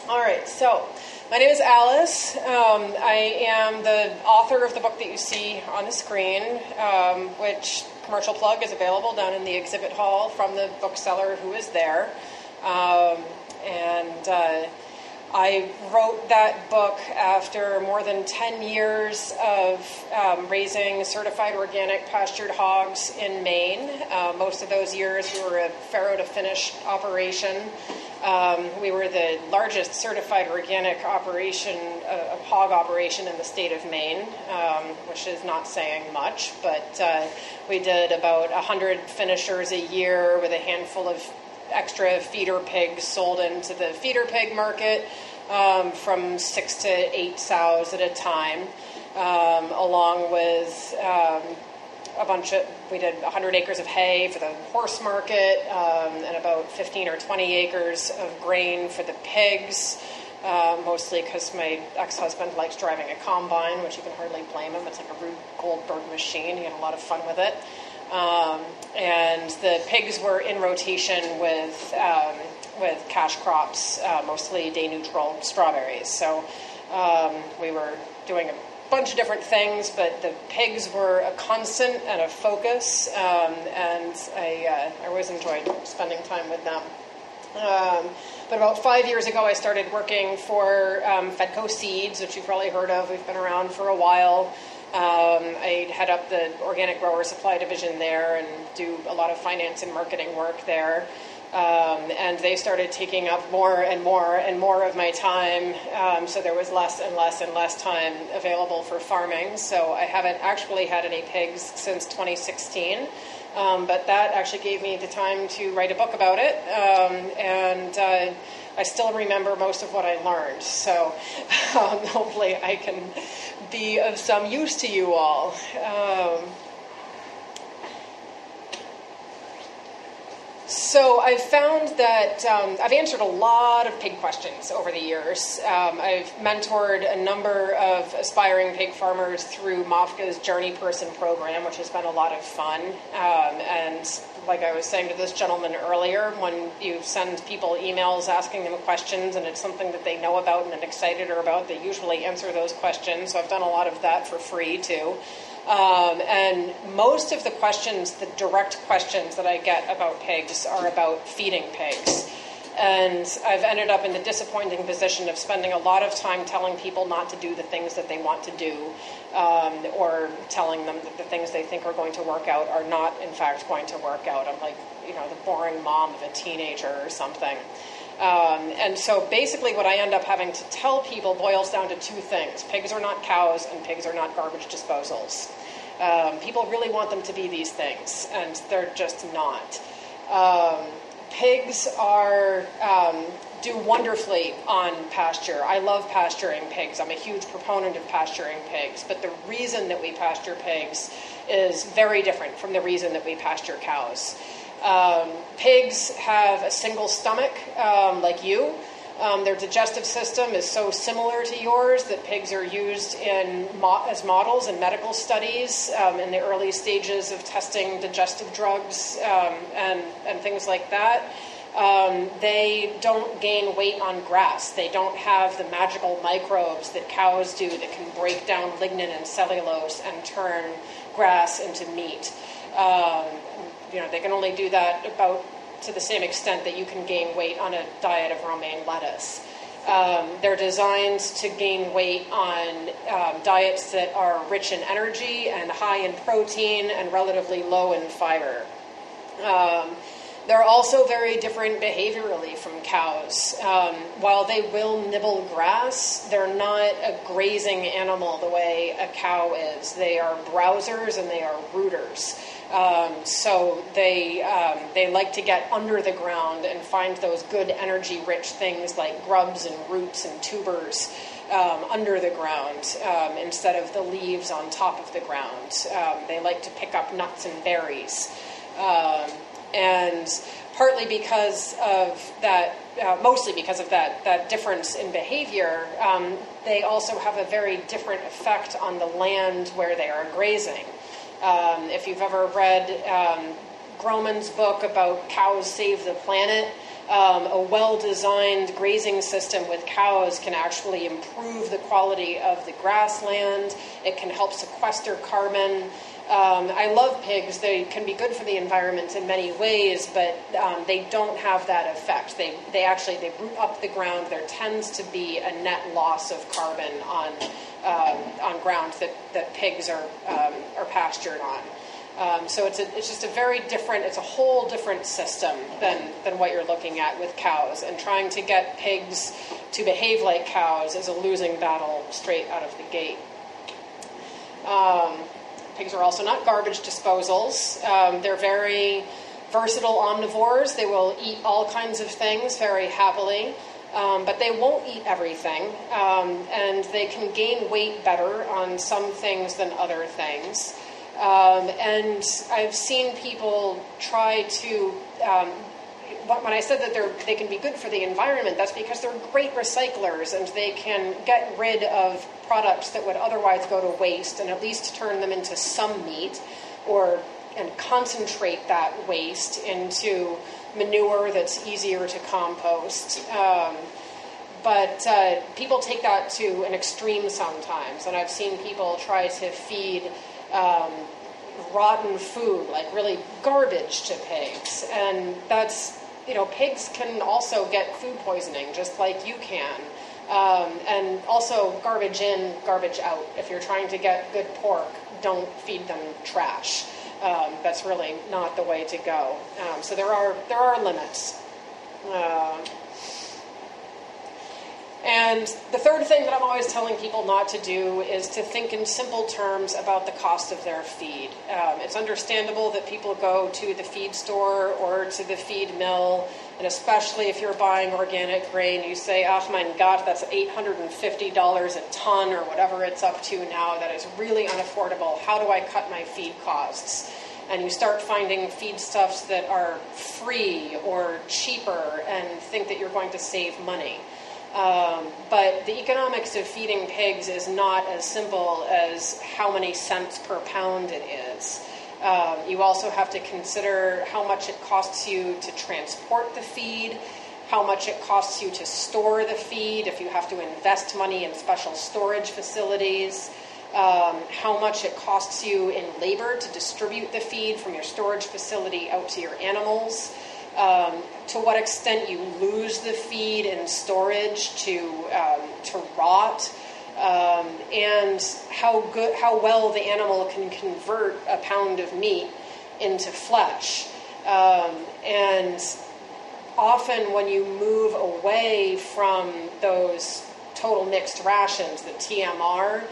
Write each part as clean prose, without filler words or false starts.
All right, so my name is Alice. I am the author of the book that you see on the screen, which, commercial plug, is available down in the exhibit hall from the bookseller who is there. I wrote that book after more than 10 years of raising certified organic pastured hogs in Maine. Most of those years we were a farrow to finish operation. We were the largest certified organic operation, hog operation in the state of Maine, which is not saying much, but we did about 100 finishers a year with a handful of extra feeder pigs sold into the feeder pig market, from 6 to 8 sows at a time, along with we did 100 acres of hay for the horse market, and about 15 or 20 acres of grain for the pigs, mostly because my ex-husband likes driving a combine, which you can hardly blame him. It's like a Rube Goldberg machine. He had a lot of fun with it. And the pigs were in rotation with cash crops, mostly day-neutral strawberries. So we were doing a bunch of different things, but the pigs were a constant and a focus, and I always enjoyed spending time with them. But about 5 years ago, I started working for Fedco Seeds, which you've probably heard of. We've been around for a while. I head up the organic grower supply division there and do a lot of finance and marketing work there. And they started taking up more and more and more of my time, so there was less and less and less time available for farming. So I haven't actually had any pigs since 2016, but that actually gave me the time to write a book about it, and I still remember most of what I learned, so hopefully I can be of some use to you all. So I've found that I've answered a lot of pig questions over the years. I've mentored a number of aspiring pig farmers through MOFGA's Journey Person program, which has been a lot of fun. And like I was saying to this gentleman earlier, when you send people emails asking them questions and it's something that they know about and are excited about, they usually answer those questions. So I've done a lot of that for free too. And most of the questions, the direct questions that I get about pigs are about feeding pigs. And I've ended up in the disappointing position of spending a lot of time telling people not to do the things that they want to do, or telling them that the things they think are going to work out are not, in fact, going to work out. I'm like, the boring mom of a teenager or something. And so basically what I end up having to tell people boils down to two things. Pigs are not cows and pigs are not garbage disposals. People really want them to be these things, and they're just not. Pigs do wonderfully on pasture. I love pasturing pigs. I'm a huge proponent of pasturing pigs, but the reason that we pasture pigs is very different from the reason that we pasture cows. Pigs have a single stomach, like you. Their digestive system is so similar to yours that pigs are used as models in medical studies in the early stages of testing digestive drugs and things like that. They don't gain weight on grass. They don't have the magical microbes that cows do that can break down lignin and cellulose and turn grass into meat. They can only do that about to the same extent that you can gain weight on a diet of romaine lettuce. They're designed to gain weight on diets that are rich in energy and high in protein and relatively low in fiber. They're also very different behaviorally from cows. While they will nibble grass, they're not a grazing animal the way a cow is. They are browsers and they are rooters. So they like to get under the ground and find those good energy-rich things like grubs and roots and tubers under the ground instead of the leaves on top of the ground. They like to pick up nuts and berries. And partly because of that, mostly because of that difference in behavior, they also have a very different effect on the land where they are grazing. If you've ever read Groman's book about Cows Save the Planet, A well-designed grazing system with cows can actually improve the quality of the grassland. It can help sequester carbon. I love pigs. They can be good for the environment in many ways, but they don't have that effect. They root up the ground. There tends to be a net loss of carbon on ground that pigs are pastured on. So it's just a very different. It's a whole different system than what you're looking at with cows. And trying to get pigs to behave like cows is a losing battle straight out of the gate. Pigs are also not garbage disposals. They're very versatile omnivores. They will eat all kinds of things very happily, but they won't eat everything. And they can gain weight better on some things than other things. And I've seen people try to... when I said that they can be good for the environment, that's because they're great recyclers and they can get rid of products that would otherwise go to waste and at least turn them into some meat and concentrate that waste into manure that's easier to compost. But people take that to an extreme sometimes, and I've seen people try to feed rotten food, like really garbage, to pigs, and that's... pigs can also get food poisoning, just like you can. And also garbage in, garbage out. If you're trying to get good pork, don't feed them trash. That's really not the way to go. So there are limits. And the third thing that I'm always telling people not to do is to think in simple terms about the cost of their feed. It's understandable that people go to the feed store or to the feed mill, and especially if you're buying organic grain, you say, oh my God, that's $850 a ton or whatever it's up to now. That is really unaffordable. How do I cut my feed costs? And you start finding feedstuffs that are free or cheaper and think that you're going to save money. But the economics of feeding pigs is not as simple as how many cents per pound it is. You also have to consider how much it costs you to transport the feed, how much it costs you to store the feed if you have to invest money in special storage facilities, how much it costs you in labor to distribute the feed from your storage facility out to your animals. To what extent you lose the feed in storage to rot, and how well the animal can convert a pound of meat into flesh. And often when you move away from those total mixed rations, the TMR,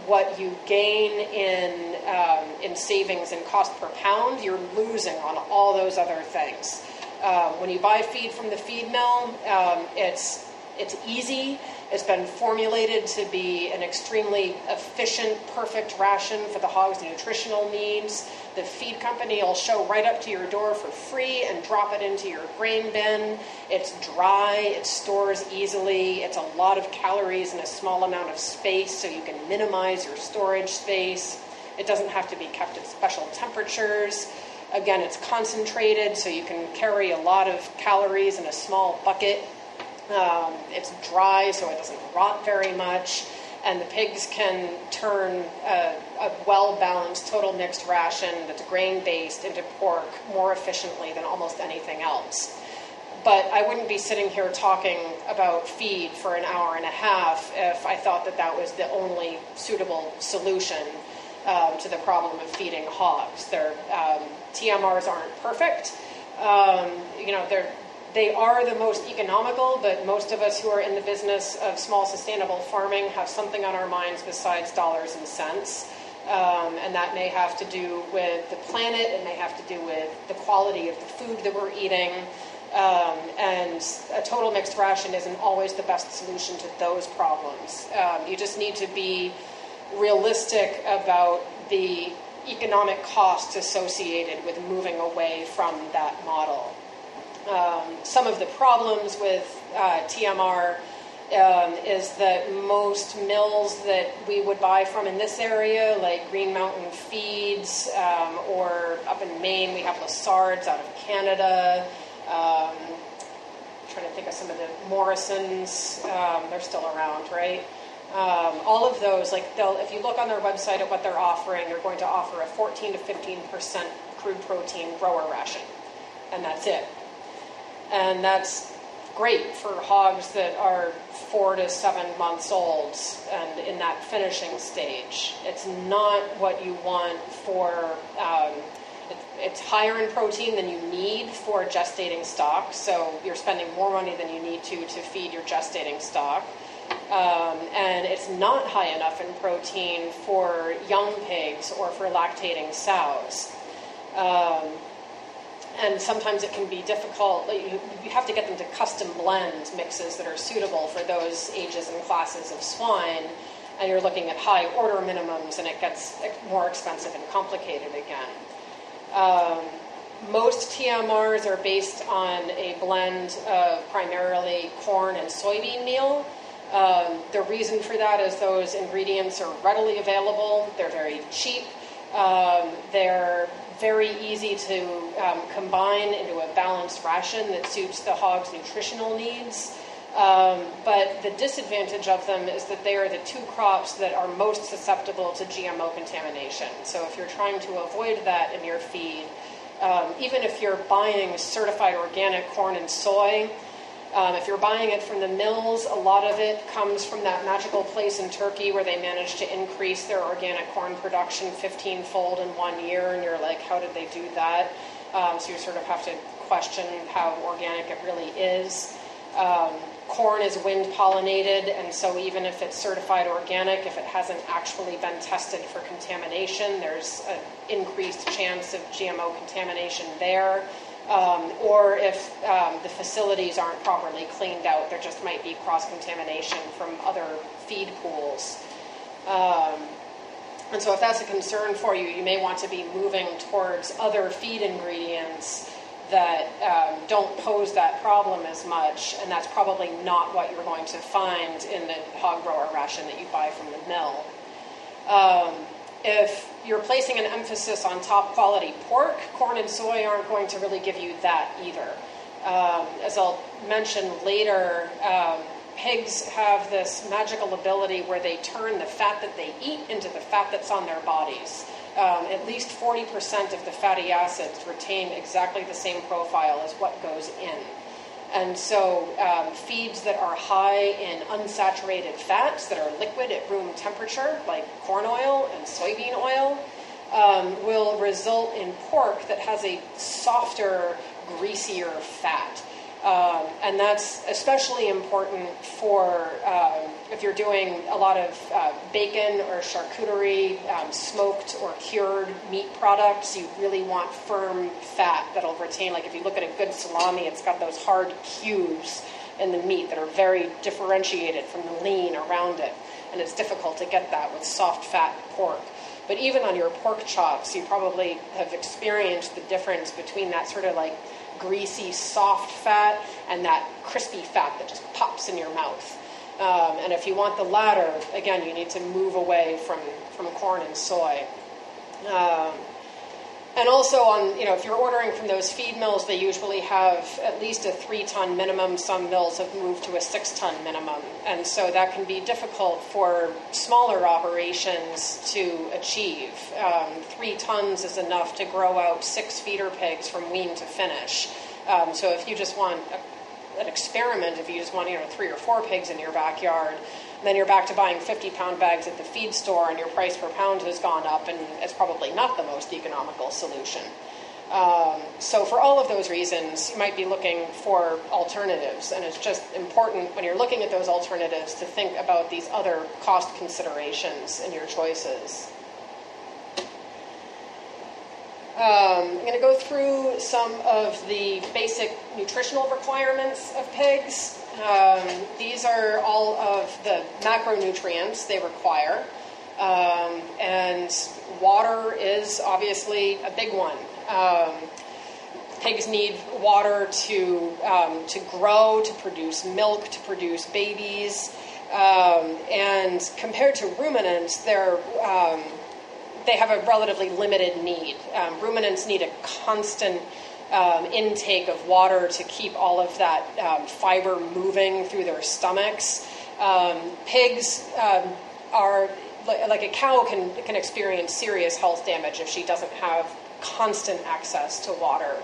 what you gain in savings and cost per pound, you're losing on all those other things. When you buy feed from the feed mill, it's easy. It's been formulated to be an extremely efficient, perfect ration for the hog's nutritional needs. The feed company will show right up to your door for free and drop it into your grain bin. It's dry, it stores easily, it's a lot of calories in a small amount of space, so you can minimize your storage space. It doesn't have to be kept at special temperatures. Again, it's concentrated, so you can carry a lot of calories in a small bucket. It's dry, so it doesn't rot very much. And the pigs can turn a well-balanced total mixed ration that's grain-based into pork more efficiently than almost anything else. But I wouldn't be sitting here talking about feed for an hour and a half if I thought that that was the only suitable solution to the problem of feeding hogs. TMRs aren't perfect. They are the most economical, but most of us who are in the business of small sustainable farming have something on our minds besides dollars and cents. And that may have to do with the planet, it may have to do with the quality of the food that we're eating. And a total mixed ration isn't always the best solution to those problems. You just need to be realistic about the economic costs associated with moving away from that model. Some of the problems with TMR is that most mills that we would buy from in this area, like Green Mountain Feeds, or up in Maine we have Lassard's out of Canada, trying to think of some of the Morrisons. They're still around, right? All of those, like if you look on their website at what they're offering, they're going to offer a 14 to 15% crude protein grower ration, and that's it. And that's great for hogs that are 4 to 7 months old and in that finishing stage. It's not what you want for, it's higher in protein than you need for gestating stock, so you're spending more money than you need to feed your gestating stock. And it's not high enough in protein for young pigs or for lactating sows. And sometimes it can be difficult. You have to get them to custom blend mixes that are suitable for those ages and classes of swine. And you're looking at high order minimums, and it gets more expensive and complicated again. Most TMRs are based on a blend of primarily corn and soybean meal. The reason for that is those ingredients are readily available. They're very cheap. They're very easy to combine into a balanced ration that suits the hog's nutritional needs. But the disadvantage of them is that they are the two crops that are most susceptible to GMO contamination. So if you're trying to avoid that in your feed, even if you're buying certified organic corn and soy, if you're buying it from the mills, a lot of it comes from that magical place in Turkey where they managed to increase their organic corn production 15-fold in 1 year, and you're like, how did they do that? So you sort of have to question how organic it really is. Corn is wind-pollinated, and so even if it's certified organic, if it hasn't actually been tested for contamination, there's an increased chance of GMO contamination there. Or if the facilities aren't properly cleaned out, there just might be cross-contamination from other feed pools. And so if that's a concern for you, you may want to be moving towards other feed ingredients that don't pose that problem as much, and that's probably not what you're going to find in the hog grower ration that you buy from the mill. If you're placing an emphasis on top quality pork, corn and soy aren't going to really give you that either. As I'll mention later, pigs have this magical ability where they turn the fat that they eat into the fat that's on their bodies. At least 40% of the fatty acids retain exactly the same profile as what goes in. And so feeds that are high in unsaturated fats that are liquid at room temperature, like corn oil and soybean oil, will result in pork that has a softer, greasier fat. And that's especially important for if you're doing a lot of bacon or charcuterie, smoked or cured meat products. You really want firm fat that'll retain, like if you look at a good salami, it's got those hard cubes in the meat that are very differentiated from the lean around it. And it's difficult to get that with soft fat pork. But even on your pork chops, you probably have experienced the difference between that sort of like greasy, soft fat and that crispy fat that just pops in your mouth. And if you want the latter, again, you need to move away from corn and soy. And also if you're ordering from those feed mills, they usually have at least a 3-ton minimum. Some mills have moved to a 6-ton minimum. And so that can be difficult for smaller operations to achieve. 3 tons is enough to grow out 6 feeder pigs from wean to finish. So if you just want an experiment, if you just want 3 or 4 pigs in your backyard, then you're back to buying 50-pound bags at the feed store, and your price per pound has gone up, and it's probably not the most economical solution. So for all of those reasons, you might be looking for alternatives, and it's just important when you're looking at those alternatives to think about these other cost considerations in your choices. I'm going to go through some of the basic nutritional requirements of pigs. These are all of the macronutrients they require. And water is obviously a big one. Pigs need water to grow, to produce milk, to produce babies. And compared to ruminants, they have a relatively limited need. Ruminants need a constant intake of water to keep all of that fiber moving through their stomachs. Pigs are, like a cow can experience serious health damage if she doesn't have constant access to water.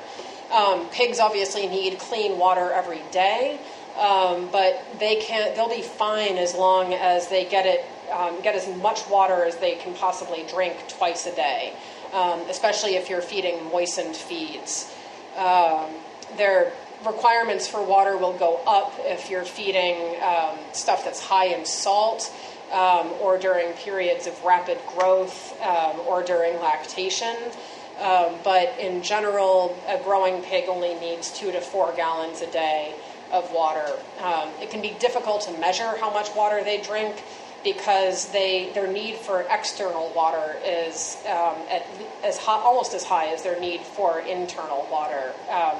Pigs obviously need clean water every day, but they'll be fine as long as they get as much water as they can possibly drink twice a day, especially if you're feeding moistened feeds. Their requirements for water will go up if you're feeding stuff that's high in salt, or during periods of rapid growth, or during lactation. But in general, a growing pig only needs 2 to 4 gallons a day of water. It can be difficult to measure how much water they drink because their need for external water is almost as high as their need for internal water.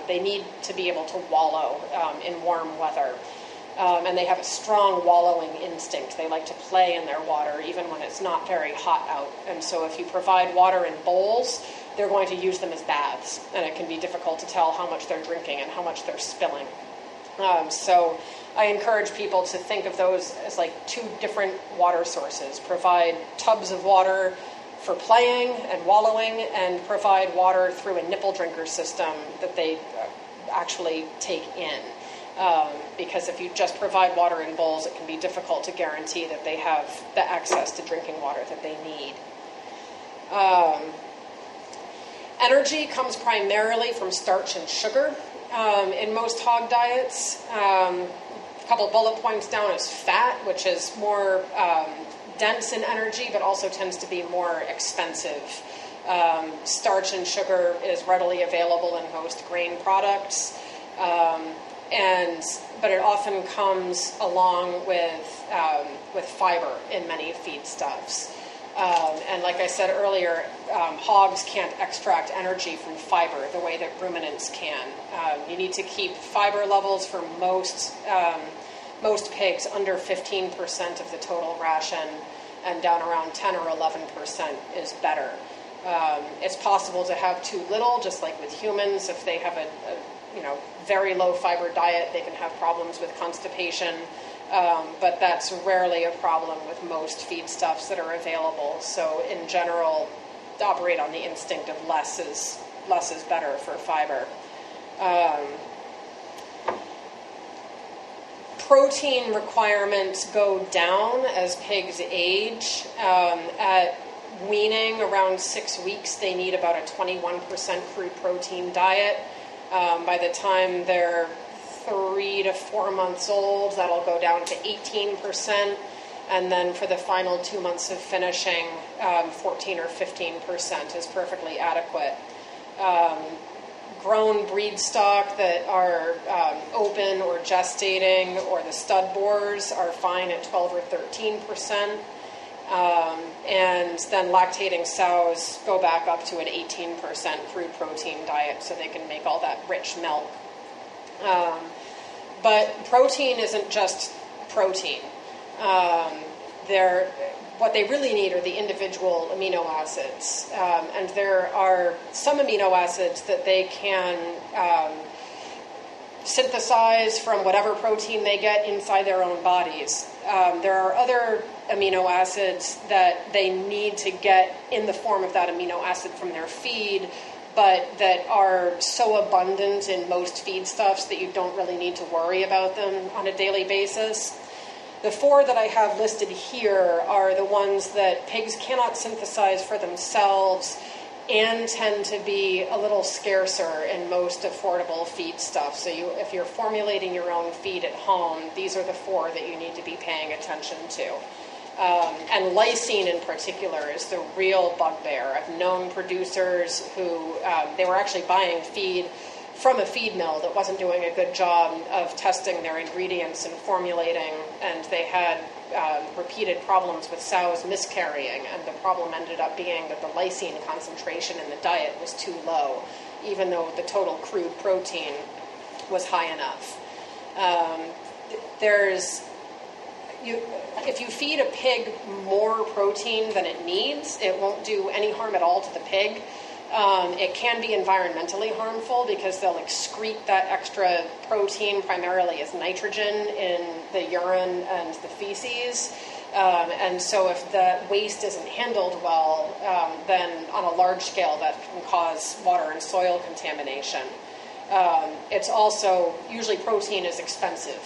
They need to be able to wallow in warm weather. And they have a strong wallowing instinct. They like to play in their water even when it's not very hot out. And so if you provide water in bowls, they're going to use them as baths. And it can be difficult to tell how much they're drinking and how much they're spilling. So I encourage people to think of those as like 2 different water sources. Provide tubs of water for playing and wallowing, and provide water through a nipple drinker system that they actually take in. Because if you just provide water in bowls, it can be difficult to guarantee that they have the access to drinking water that they need. Energy comes primarily from starch and sugar in most hog diets. A couple bullet points down is fat, which is more dense in energy, but also tends to be more expensive. Starch and sugar is readily available in most grain products. But it often comes along with fiber in many feedstuffs. And like I said earlier, hogs can't extract energy from fiber the way that ruminants can. You need to keep fiber levels for most pigs under 15% of the total ration, and down around 10 or 11% is better. It's possible to have too little, just like with humans. If they have a very low fiber diet, they can have problems with constipation, but that's rarely a problem with most feedstuffs that are available. So in general, operate on the instinct of less is better for fiber. Protein requirements go down as pigs age. At weaning, around 6 weeks, they need about a 21% crude protein diet. By the time they're 3 to 4 months old, that'll go down to 18%. And then for the final 2 months of finishing, 14 or 15% is perfectly adequate. Grown breed stock that are open or gestating, or the stud boars, are fine at 12 or 13%. And then lactating sows go back up to an 18% crude protein diet so they can make all that rich milk. But protein isn't just protein. What they really need are the individual amino acids. And there are some amino acids that they can synthesize from whatever protein they get inside their own bodies. There are other amino acids that they need to get in the form of that amino acid from their feed, but that are so abundant in most feedstuffs that you don't really need to worry about them on a daily basis. The 4 that I have listed here are the ones that pigs cannot synthesize for themselves and tend to be a little scarcer in most affordable feedstuffs. So if you're formulating your own feed at home, these are the 4 that you need to be paying attention to. And lysine in particular is the real bugbear. I've known producers who they were actually buying feed from a feed mill that wasn't doing a good job of testing their ingredients and formulating, and they had repeated problems with sows miscarrying, and the problem ended up being that the lysine concentration in the diet was too low, even though the total crude protein was high enough. If you feed a pig more protein than it needs, it won't do any harm at all to the pig. It can be environmentally harmful because they'll excrete that extra protein primarily as nitrogen in the urine and the feces. And so if the waste isn't handled well, then on a large scale that can cause water and soil contamination. It's also, usually protein is expensive.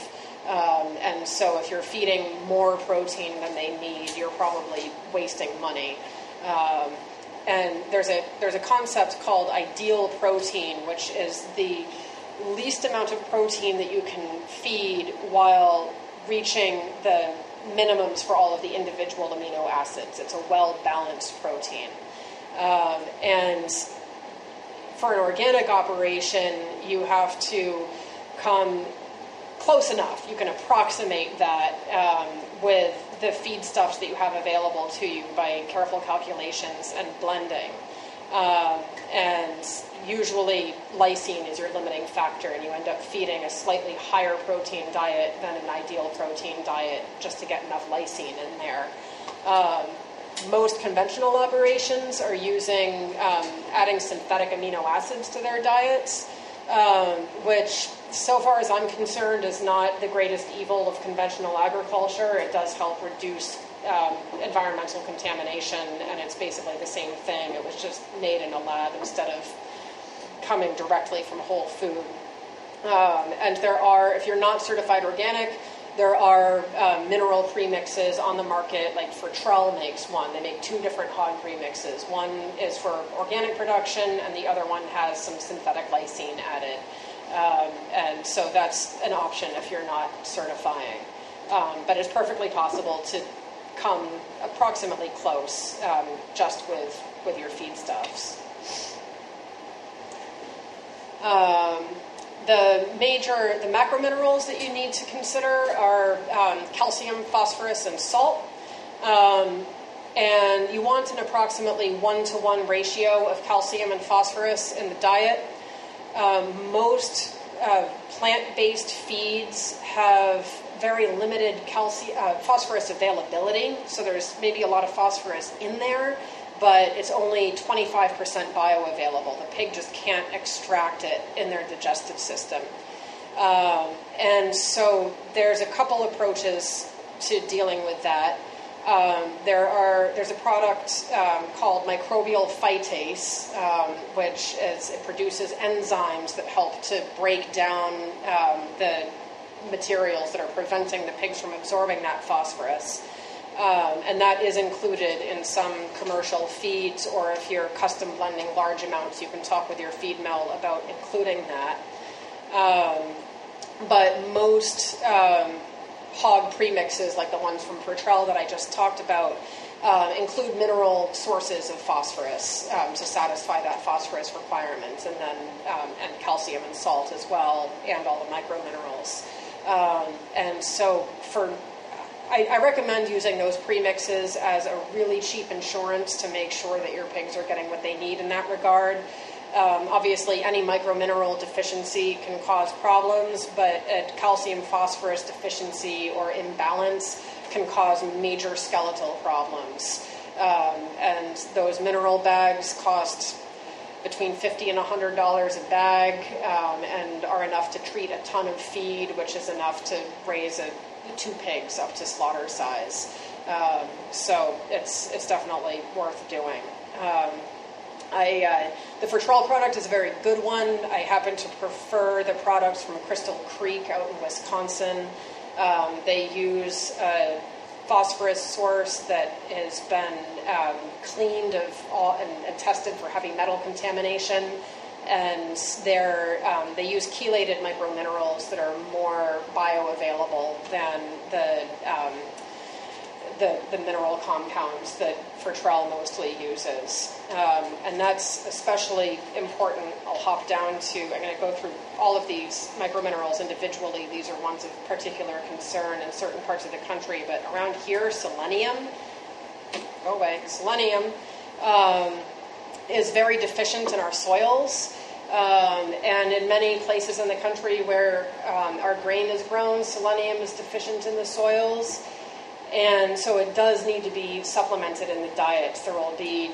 And so if you're feeding more protein than they need, you're probably wasting money. And there's a concept called ideal protein, which is the least amount of protein that you can feed while reaching the minimums for all of the individual amino acids. It's a well-balanced protein. And for an organic operation, you have to come close enough. You can approximate that with the feedstuffs that you have available to you by careful calculations and blending. And usually lysine is your limiting factor, and you end up feeding a slightly higher protein diet than an ideal protein diet just to get enough lysine in there. Most conventional operations are using adding synthetic amino acids to their diets, which, so far as I'm concerned, is not the greatest evil of conventional agriculture. It does help reduce environmental contamination, and it's basically the same thing. It was just made in a lab instead of coming directly from whole food. And there are, if you're not certified organic, there are mineral premixes on the market, like Fertrell makes one. They make 2 different hog premixes. One is for organic production, and the other one has some synthetic lysine added. And so that's an option if you're not certifying. But it's perfectly possible to come approximately close just with your feedstuffs. The macrominerals that you need to consider are calcium, phosphorus, and salt. And you want an approximately 1-to-1 ratio of calcium and phosphorus in the diet. Most plant-based feeds have very limited phosphorus availability, so there's maybe a lot of phosphorus in there, but it's only 25% bioavailable. The pig just can't extract it in their digestive system. And so there's a couple approaches to dealing with that. There's a product called microbial phytase, which it produces enzymes that help to break down the materials that are preventing the pigs from absorbing that phosphorus. And that is included in some commercial feeds, or if you're custom blending large amounts, you can talk with your feed mill about including that. But most hog premixes, like the ones from Fertrell that I just talked about, include mineral sources of phosphorus to satisfy that phosphorus requirement, and then and calcium and salt as well, and all the microminerals. And so I recommend using those premixes as a really cheap insurance to make sure that your pigs are getting what they need in that regard. Obviously, any micromineral deficiency can cause problems, but a calcium phosphorus deficiency or imbalance can cause major skeletal problems. And those mineral bags cost between $50 and $100 a bag, and are enough to treat a ton of feed, which is enough to raise 2 pigs up to slaughter size. So it's definitely worth doing. The Fertrell product is a very good one. I happen to prefer the products from Crystal Creek out in Wisconsin. They use a phosphorus source that has been cleaned and tested for heavy metal contamination. And they use chelated microminerals that are more bioavailable than the mineral compounds that Fertrell mostly uses. And that's especially important. I'll hop down to, I'm going to go through all of these microminerals individually. These are ones of particular concern in certain parts of the country, but around here, selenium, selenium is very deficient in our soils. And in many places in the country where our grain is grown, selenium is deficient in the soils. And so it does need to be supplemented in the diet. There will be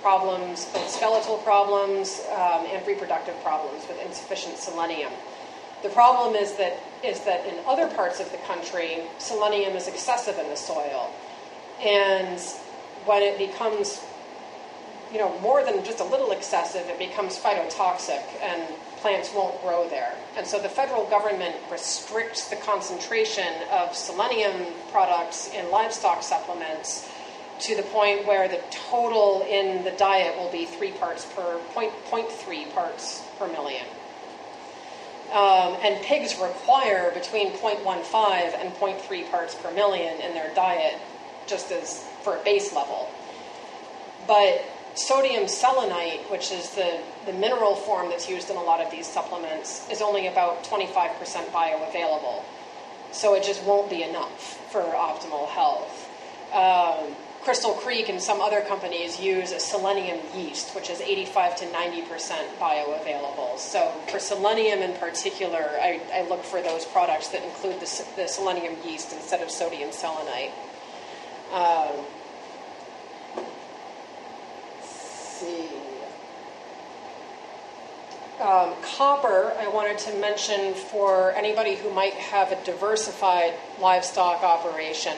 problems, both skeletal problems and reproductive problems with insufficient selenium. The problem is that in other parts of the country, selenium is excessive in the soil. And when it becomes, more than just a little excessive, it becomes phytotoxic and plants won't grow there. And so the federal government restricts the concentration of selenium products in livestock supplements to the point where the total in the diet will be 0.3 parts per million. And pigs require between 0.15 and 0.3 parts per million in their diet, just as for a base level. But sodium selenite, which is the mineral form that's used in a lot of these supplements, is only about 25% bioavailable. So it just won't be enough for optimal health. Crystal Creek and some other companies use a selenium yeast, which is 85 to 90% bioavailable. So for selenium in particular, I look for those products that include the selenium yeast instead of sodium selenite. Copper, I wanted to mention for anybody who might have a diversified livestock operation.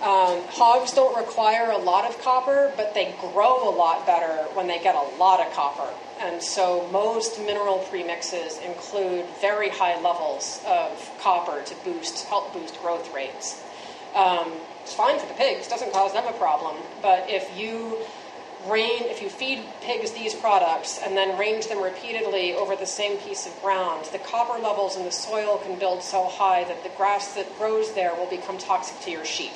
Hogs don't require a lot of copper, but they grow a lot better when they get a lot of copper. And so most mineral premixes include very high levels of copper to help boost growth rates. It's fine for the pigs, doesn't cause them a problem, but if you feed pigs these products and then range them repeatedly over the same piece of ground, the copper levels in the soil can build so high that the grass that grows there will become toxic to your sheep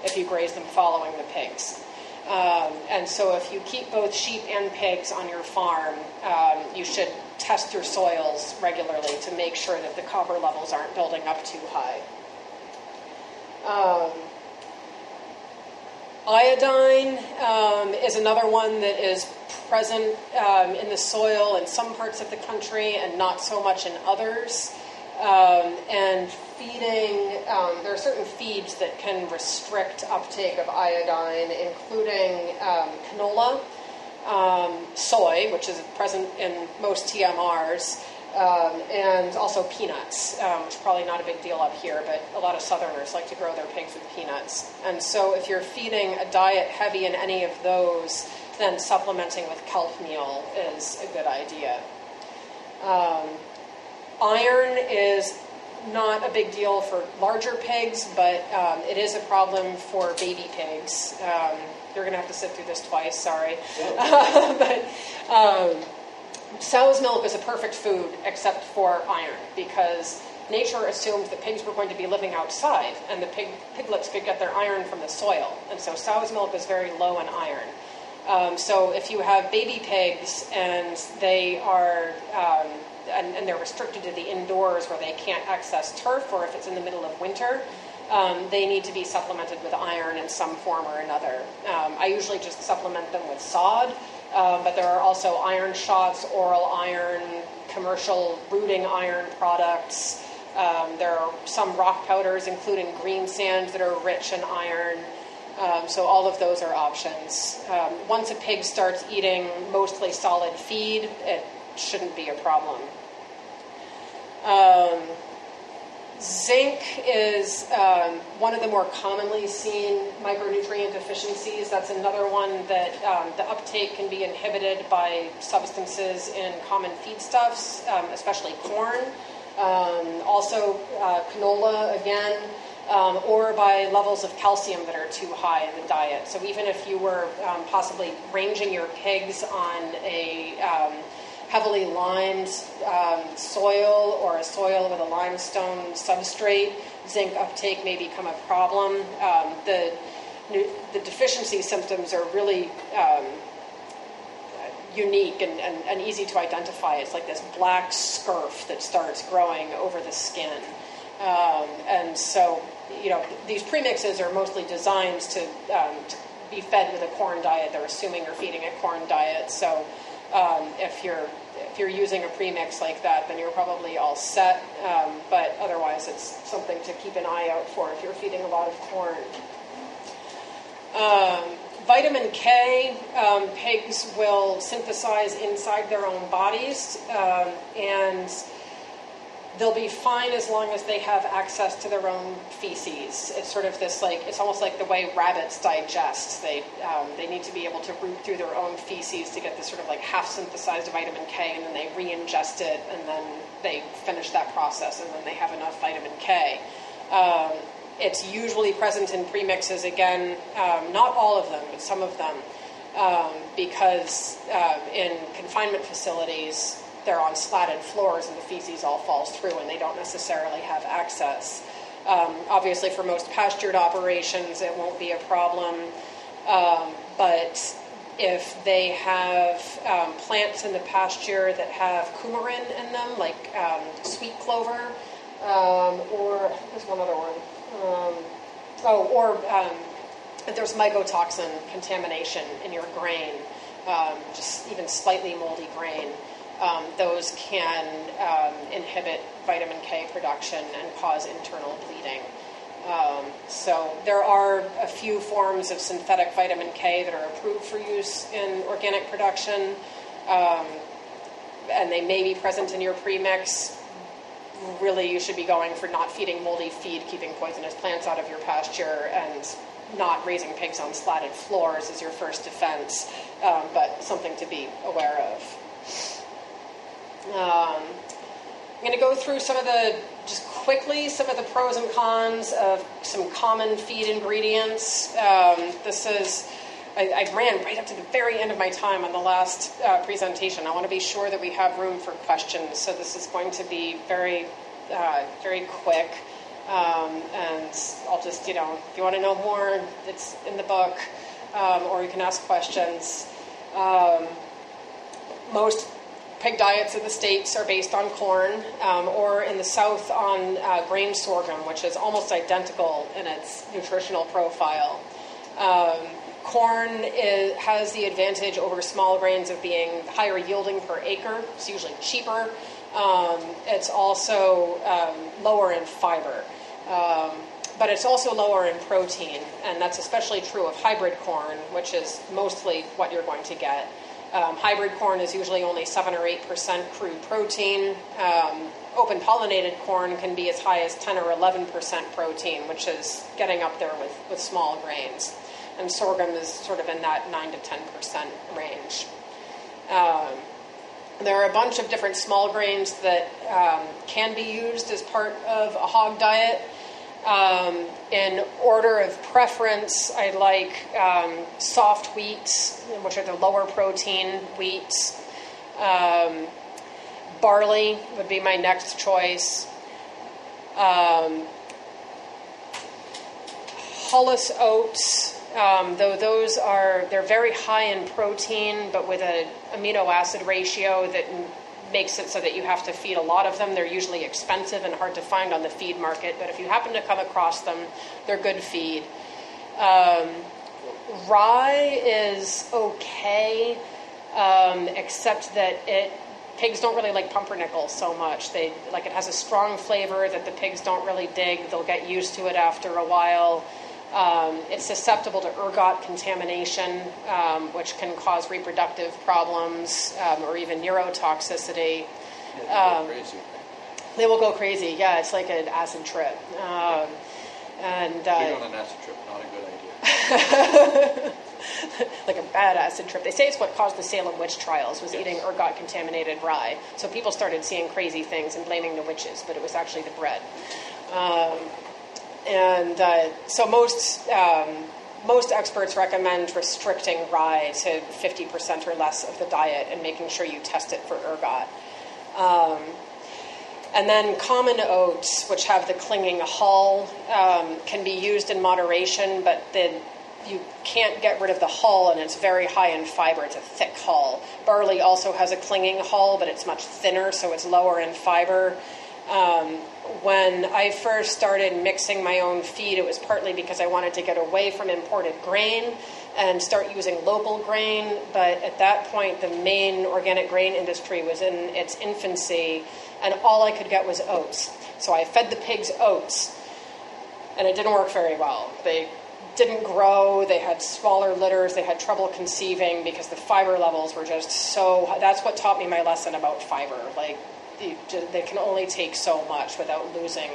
if you graze them following the pigs. And so if you keep both sheep and pigs on your farm, you should test your soils regularly to make sure that the copper levels aren't building up too high. Iodine is another one that is present in the soil in some parts of the country and not so much in others. And feeding, there are certain feeds that can restrict uptake of iodine, including canola, soy, which is present in most TMRs, and also peanuts, which is probably not a big deal up here, but a lot of southerners like to grow their pigs with peanuts. And so if you're feeding a diet heavy in any of those, then supplementing with kelp meal is a good idea. Iron is not a big deal for larger pigs, but it is a problem for baby pigs. You're going to have to sit through this twice, sorry. Sow's milk is a perfect food except for iron, because nature assumed that pigs were going to be living outside, and the piglets could get their iron from the soil. And so sow's milk is very low in iron. So if you have baby pigs and they are and they're restricted to the indoors where they can't access turf, or if it's in the middle of winter, they need to be supplemented with iron in some form or another. I usually just supplement them with sod, but there are also iron shots, oral iron, commercial rooting iron products. There are some rock powders, including green sand, that are rich in iron. So all of those are options. Once a pig starts eating mostly solid feed, it shouldn't be a problem. Zinc is one of the more commonly seen micronutrient deficiencies. That's another one that the uptake can be inhibited by substances in common feedstuffs, especially corn. Also canola, again, or by levels of calcium that are too high in the diet. So even if you were possibly ranging your pigs on a heavily limed soil or a soil with a limestone substrate, zinc uptake may become a problem. The deficiency symptoms are really unique and easy to identify. It's like this black scurf that starts growing over the skin. And so, these premixes are mostly designed to be fed with a corn diet. They're assuming you're feeding a corn diet. So if you're using a premix like that, then you're probably all set. But otherwise, it's something to keep an eye out for if you're feeding a lot of corn. Vitamin K, pigs will synthesize inside their own bodies, and they'll be fine as long as they have access to their own feces. It's sort of this, like, it's almost like the way rabbits digest. They need to be able to root through their own feces to get this sort of like half-synthesized vitamin K, and then they re-ingest it, and then they finish that process, and then they have enough vitamin K. It's usually present in premixes, again, not all of them, but some of them, because in confinement facilities, they're on slatted floors and the feces all falls through and they don't necessarily have access. Obviously, for most pastured operations, it won't be a problem, but if they have plants in the pasture that have coumarin in them, like sweet clover, or there's one other one. There's mycotoxin contamination in your grain, just even slightly moldy grain. Those can inhibit vitamin K production and cause internal bleeding. So there are a few forms of synthetic vitamin K that are approved for use in organic production, and they may be present in your premix. Really, you should be going for not feeding moldy feed, keeping poisonous plants out of your pasture, and not raising pigs on slatted floors as your first defense, but something to be aware of. I'm going to go through some of the pros and cons of some common feed ingredients. I ran right up to the very end of my time on the last presentation. I want to be sure that we have room for questions, so this is going to be very, very quick. And I'll just, if you want to know more, it's in the book, or you can ask questions. Most pig diets in the States are based on corn, or in the South on grain sorghum, which is almost identical in its nutritional profile. Corn has the advantage over small grains of being higher yielding per acre. It's usually cheaper. It's also lower in fiber. But it's also lower in protein, and that's especially true of hybrid corn, which is mostly what you're going to get. Hybrid corn is usually only 7 or 8% crude protein. Open pollinated corn can be as high as 10 or 11% protein, which is getting up there with small grains. And sorghum is sort of in that 9 to 10% range. There are a bunch of different small grains that can be used as part of a hog diet. In order of preference, I like soft wheats, which are the lower protein wheats. Barley would be my next choice. Hulless oats, though they're very high in protein, but with an amino acid ratio that makes it so that you have to feed a lot of them. They're usually expensive and hard to find on the feed market, but if you happen to come across them, they're good feed. Rye is okay, except that pigs don't really like pumpernickel so much. It has a strong flavor that the pigs don't really dig. They'll get used to it after a while. It's susceptible to ergot contamination, which can cause reproductive problems or even neurotoxicity. They will go crazy. Yeah, it's like an acid trip. Being on an acid trip, not a good idea. Like a bad acid trip. They say it's what caused the Salem witch trials, was eating ergot-contaminated rye. So people started seeing crazy things and blaming the witches, but it was actually the bread. So most experts recommend restricting rye to 50% or less of the diet and making sure you test it for ergot. And then common oats, which have the clinging hull, can be used in moderation, but then you can't get rid of the hull, and it's very high in fiber. It's a thick hull. Barley also has a clinging hull, but it's much thinner, so it's lower in fiber. When I first started mixing my own feed, it was partly because I wanted to get away from imported grain and start using local grain. But at that point, the Maine organic grain industry was in its infancy, and all I could get was oats. So I fed the pigs oats, and it didn't work very well. They didn't grow. They had smaller litters. They had trouble conceiving because the fiber levels were just so. That's what taught me my lesson about fiber. Like, they can only take so much without losing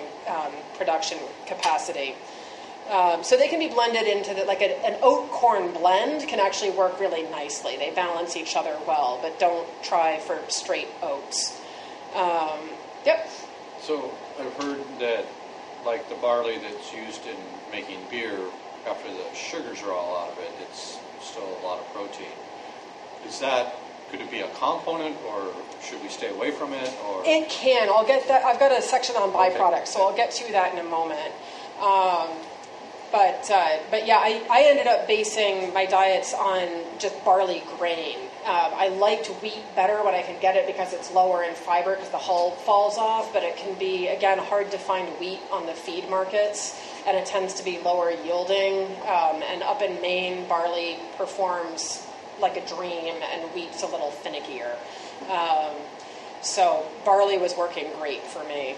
production capacity. So they can be blended into an oat corn blend can actually work really nicely. They balance each other well, but don't try for straight oats. Yep. So I've heard that, like the barley that's used in making beer, after the sugars are all out of it, it's still a lot of protein. Could it be a component, or should we stay away from it? Or it can. I'll get that. I've got a section on byproducts, so I'll get to that in a moment. But yeah, I ended up basing my diets on just barley grain. I liked wheat better when I could get it because it's lower in fiber because the hull falls off, but it can be, again, hard to find wheat on the feed markets, and it tends to be lower yielding. And up in Maine, barley performs like a dream, and wheat's a little finickier. So barley was working great for me.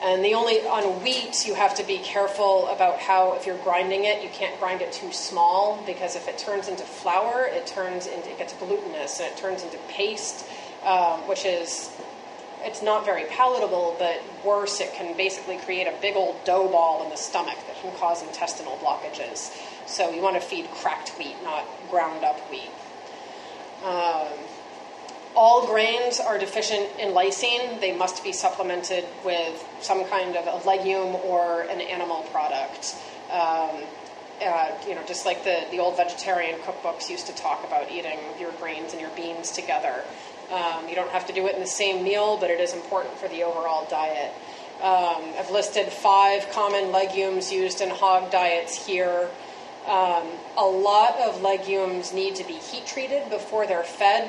And on wheat, you have to be careful about if you're grinding it, you can't grind it too small, because if it turns into flour, it gets glutinous, and it turns into paste, it's not very palatable, but worse, it can basically create a big old dough ball in the stomach that can cause intestinal blockages. So you want to feed cracked wheat, not ground up wheat. All grains are deficient in lysine. They must be supplemented with some kind of a legume or an animal product. Just like the old vegetarian cookbooks used to talk about eating your grains and your beans together. You don't have to do it in the same meal, but it is important for the overall diet. I've listed 5 common legumes used in hog diets here. A lot of legumes need to be heat treated before they're fed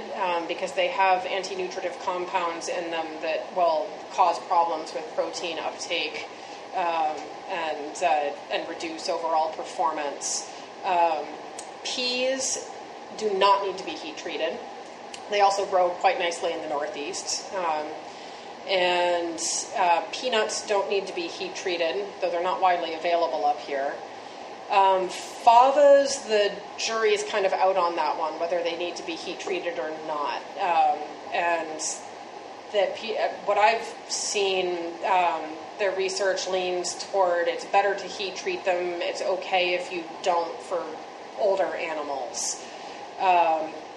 because they have anti-nutritive compounds in them that will cause problems with protein uptake and reduce overall performance. Peas do not need to be heat treated. They also grow quite nicely in the Northeast. And peanuts don't need to be heat treated, though they're not widely available up here. Favas, the jury is kind of out on that one, whether they need to be heat treated or not. And what I've seen, the research leans toward it's better to heat treat them. It's okay if you don't for older animals.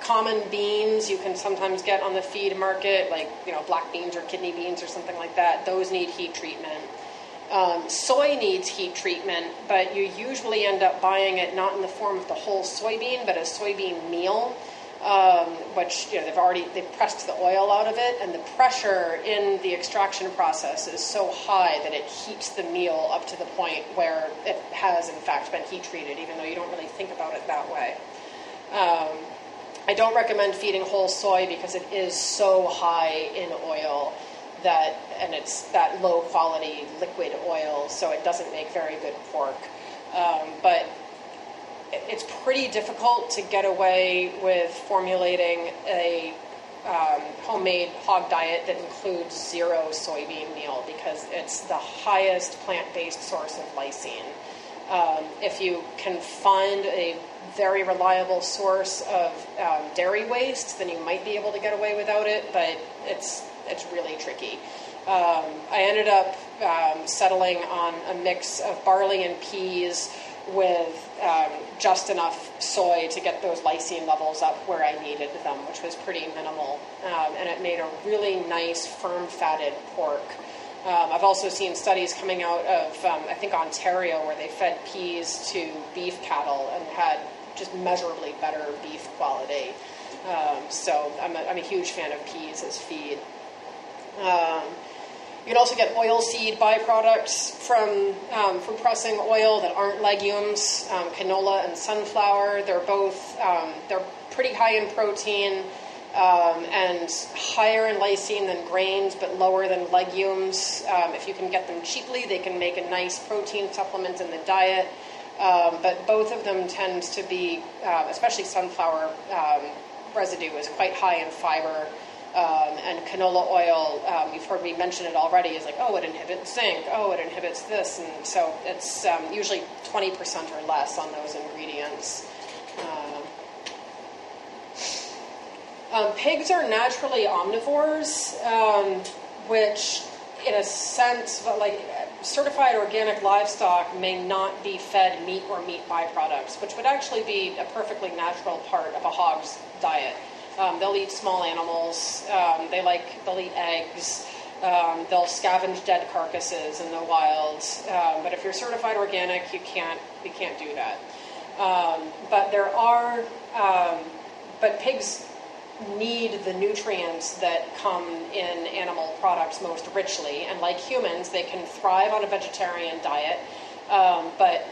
Common beans you can sometimes get on the feed market, like black beans or kidney beans or something like that. Those need heat treatment. Soy needs heat treatment, but you usually end up buying it not in the form of the whole soybean, but a soybean meal, which they've pressed the oil out of it, and the pressure in the extraction process is so high that it heats the meal up to the point where it has in fact been heat treated, even though you don't really think about it that way. I don't recommend feeding whole soy because it is so high in oil and it's that low quality liquid oil, so it doesn't make very good pork. But it's pretty difficult to get away with formulating a homemade hog diet that includes 0 soybean meal because it's the highest plant-based source of lysine. If you can find a very reliable source of dairy waste, then you might be able to get away without it, but it's really tricky. I ended up settling on a mix of barley and peas with just enough soy to get those lysine levels up where I needed them, which was pretty minimal. And it made a really nice, firm-fatted pork. I've also seen studies coming out of, I think, Ontario, where they fed peas to beef cattle and had just measurably better beef quality. So I'm a huge fan of peas as feed. You can also get oilseed byproducts from pressing oil that aren't legumes, canola and sunflower. They're both they're pretty high in protein and higher in lysine than grains, but lower than legumes. If you can get them cheaply, they can make a nice protein supplement in the diet. But both of them tend to be, especially sunflower residue, is quite high in fiber. And canola oil, you've heard me mention it already, is like, oh, it inhibits zinc, oh, it inhibits this. And so it's usually 20% or less on those ingredients. Pigs are naturally omnivores, which in a sense, like certified organic livestock may not be fed meat or meat byproducts, which would actually be a perfectly natural part of a hog's diet. They'll eat small animals, they'll eat eggs, they'll scavenge dead carcasses in the wild, but if you're certified organic, you can't do that. But pigs need the nutrients that come in animal products most richly, and like humans, they can thrive on a vegetarian diet, but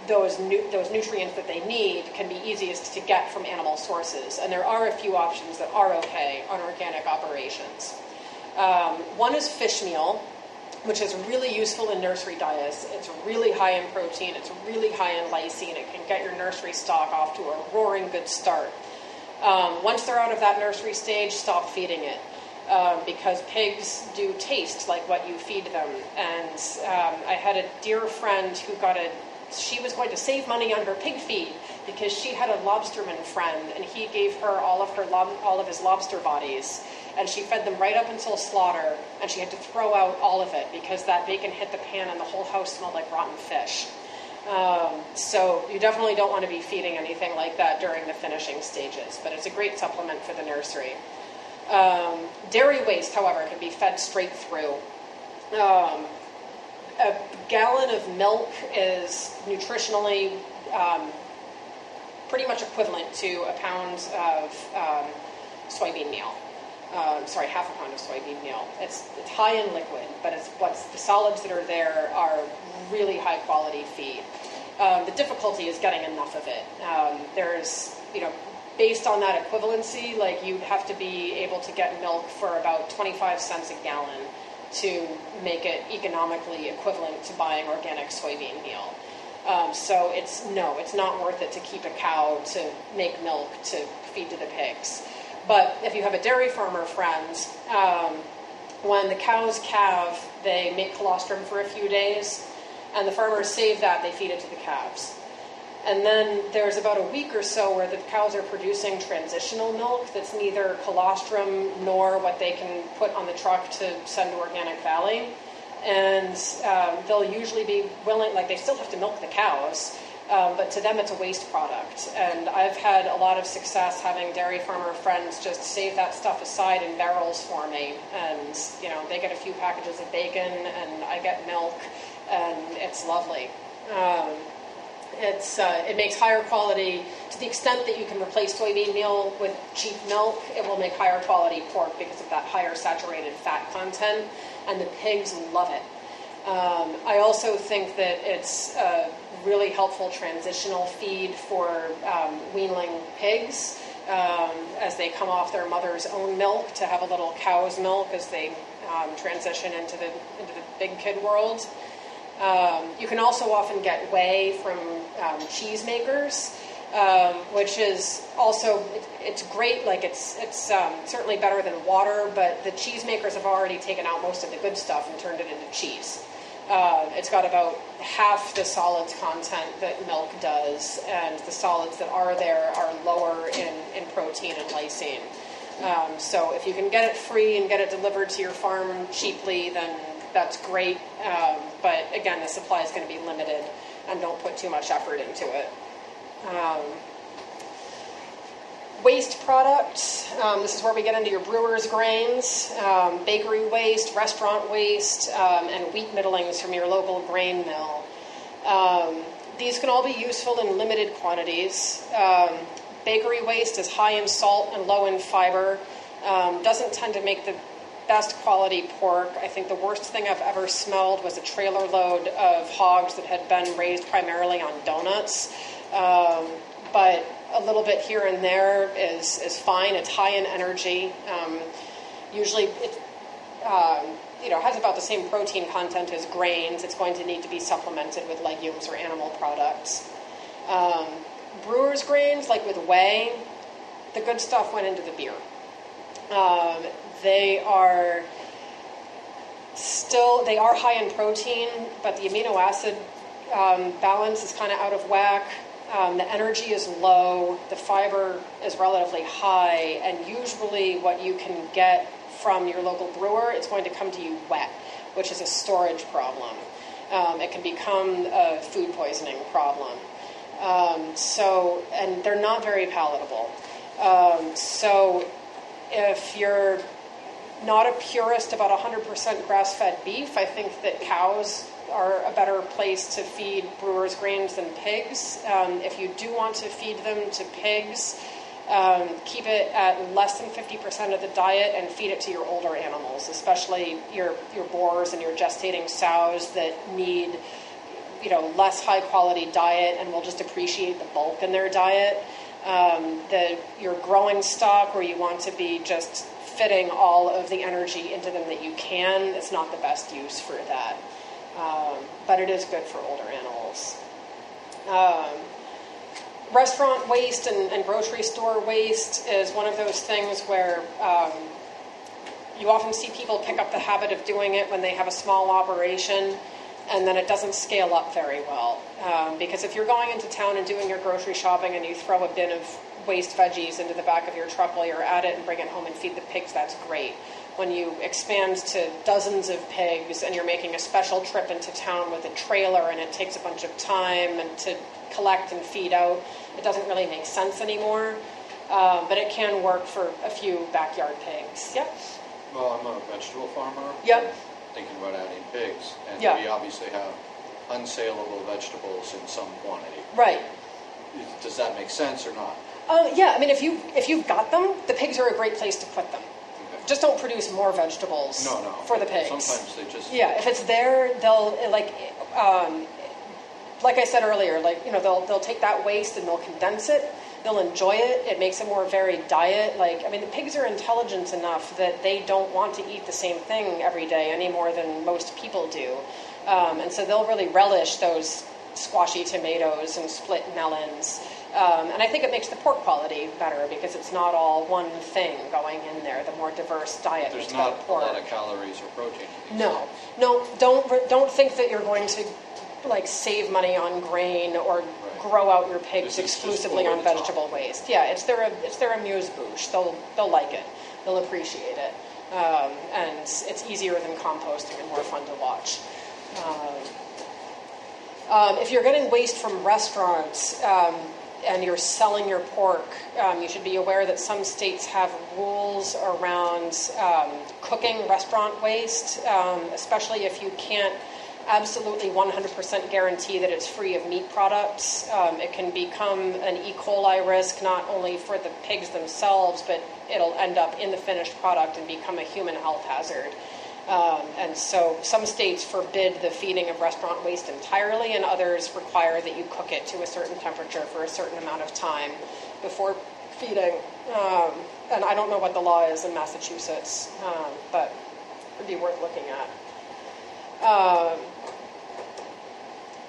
those nutrients that they need can be easiest to get from animal sources, and there are a few options that are okay on organic operations. One is fish meal, which is really useful in nursery diets. It's really high in protein, it's really high in lysine, it can get your nursery stock off to a roaring good start. Once they're out of that nursery stage, stop feeding it, because pigs do taste like what you feed them. And I had a dear friend who she was going to save money on her pig feed because she had a lobsterman friend, and he gave her all of his lobster bodies, and she fed them right up until slaughter, and she had to throw out all of it because that bacon hit the pan and the whole house smelled like rotten fish. So you definitely don't want to be feeding anything like that during the finishing stages, but it's a great supplement for the nursery. Dairy waste, however, can be fed straight through. A gallon of milk is nutritionally pretty much equivalent to a pound of soybean meal. Half a pound of soybean meal. It's high in liquid, but the solids that are there are really high quality feed. The difficulty is getting enough of it. Based on that equivalency, like you'd have to be able to get milk for about 25 cents a gallon to make it economically equivalent to buying organic soybean meal. So it's not worth it to keep a cow to make milk to feed to the pigs. But if you have a dairy farmer friend, when the cows calve, they make colostrum for a few days, and the farmers save that, they feed it to the calves. And then there's about a week or so where the cows are producing transitional milk that's neither colostrum nor what they can put on the truck to send to Organic Valley. And they'll usually be willing, like they still have to milk the cows, but to them it's a waste product. And I've had a lot of success having dairy farmer friends just save that stuff aside in barrels for me. And, they get a few packages of bacon and I get milk, and it's lovely. It makes higher quality, to the extent that you can replace soybean meal with cheap milk, it will make higher quality pork because of that higher saturated fat content, and the pigs love it. I also think that it's a really helpful transitional feed for weanling pigs as they come off their mother's own milk to have a little cow's milk as they transition into the big kid world. You can also often get whey from cheese makers, which is also, it's great, like it's certainly better than water, but the cheese makers have already taken out most of the good stuff and turned it into cheese. It's got about half the solids content that milk does, and the solids that are there are lower in protein and lysine. So if you can get it free and get it delivered to your farm cheaply, then that's great, but again, the supply is going to be limited, and don't put too much effort into it. Waste products, this is where we get into your brewer's grains, bakery waste, restaurant waste, and wheat middlings from your local grain mill. These can all be useful in limited quantities. Bakery waste is high in salt and low in fiber, doesn't tend to make the best quality pork. I think the worst thing I've ever smelled was a trailer load of hogs that had been raised primarily on donuts. But a little bit here and there is fine. It's high in energy. Usually it has about the same protein content as grains. It's going to need to be supplemented with legumes or animal products. Brewer's grains, like with whey, the good stuff went into the beer. They are high in protein, but the amino acid balance is kind of out of whack. The energy is low, the fiber is relatively high, and usually what you can get from your local brewer, it's going to come to you wet, which is a storage problem. It can become a food poisoning problem. And they're not very palatable. So if you're not a purist about 100% grass-fed beef, I think that cows are a better place to feed brewers' grains than pigs. If you do want to feed them to pigs, keep it at less than 50% of the diet and feed it to your older animals, especially your boars and your gestating sows that need, less high quality diet and will just appreciate the bulk in their diet. Your growing stock, where you want to be just fitting all of the energy into them that you can, it's not the best use for that. But it is good for older animals. Restaurant waste and grocery store waste is one of those things where you often see people pick up the habit of doing it when they have a small operation, and then it doesn't scale up very well. Because if you're going into town and doing your grocery shopping and you throw a bin of waste veggies into the back of your truck while you're at it and bring it home and feed the pigs, that's great. When you expand to dozens of pigs and you're making a special trip into town with a trailer and it takes a bunch of time and to collect and feed out, it doesn't really make sense anymore. But it can work for a few backyard pigs. Yep. Well, I'm a vegetable farmer. Yep. Thinking about adding pigs. And yeah. We obviously have unsaleable vegetables in some quantity. Right. Does that make sense or not? Yeah, I mean, if you've got them, the pigs are a great place to put them. Okay. Just don't produce more vegetables for the pigs. Sometimes they just... Yeah, if it's there, they'll, like I said earlier, they'll take that waste and they'll condense it. They'll enjoy it. It makes a more varied diet. The pigs are intelligent enough that they don't want to eat the same thing every day any more than most people do. And so they'll really relish those squashy tomatoes and split melons. And I think it makes the pork quality better because it's not all one thing going in there, the more diverse diet. There's not a lot of calories or protein in these No, don't think that you're going to save money on grain or grow out your pigs exclusively on vegetable waste. Yeah, it's their amuse-bouche. They'll like it. They'll appreciate it. And it's easier than composting and more fun to watch. If you're getting waste from restaurants and you're selling your pork, you should be aware that some states have rules around cooking restaurant waste, especially if you can't absolutely 100% guarantee that it's free of meat products. It can become an E. coli risk not only for the pigs themselves, but it'll end up in the finished product and become a human health hazard. And so some states forbid the feeding of restaurant waste entirely, and others require that you cook it to a certain temperature for a certain amount of time before feeding. And I don't know what the law is in Massachusetts, but it would be worth looking at.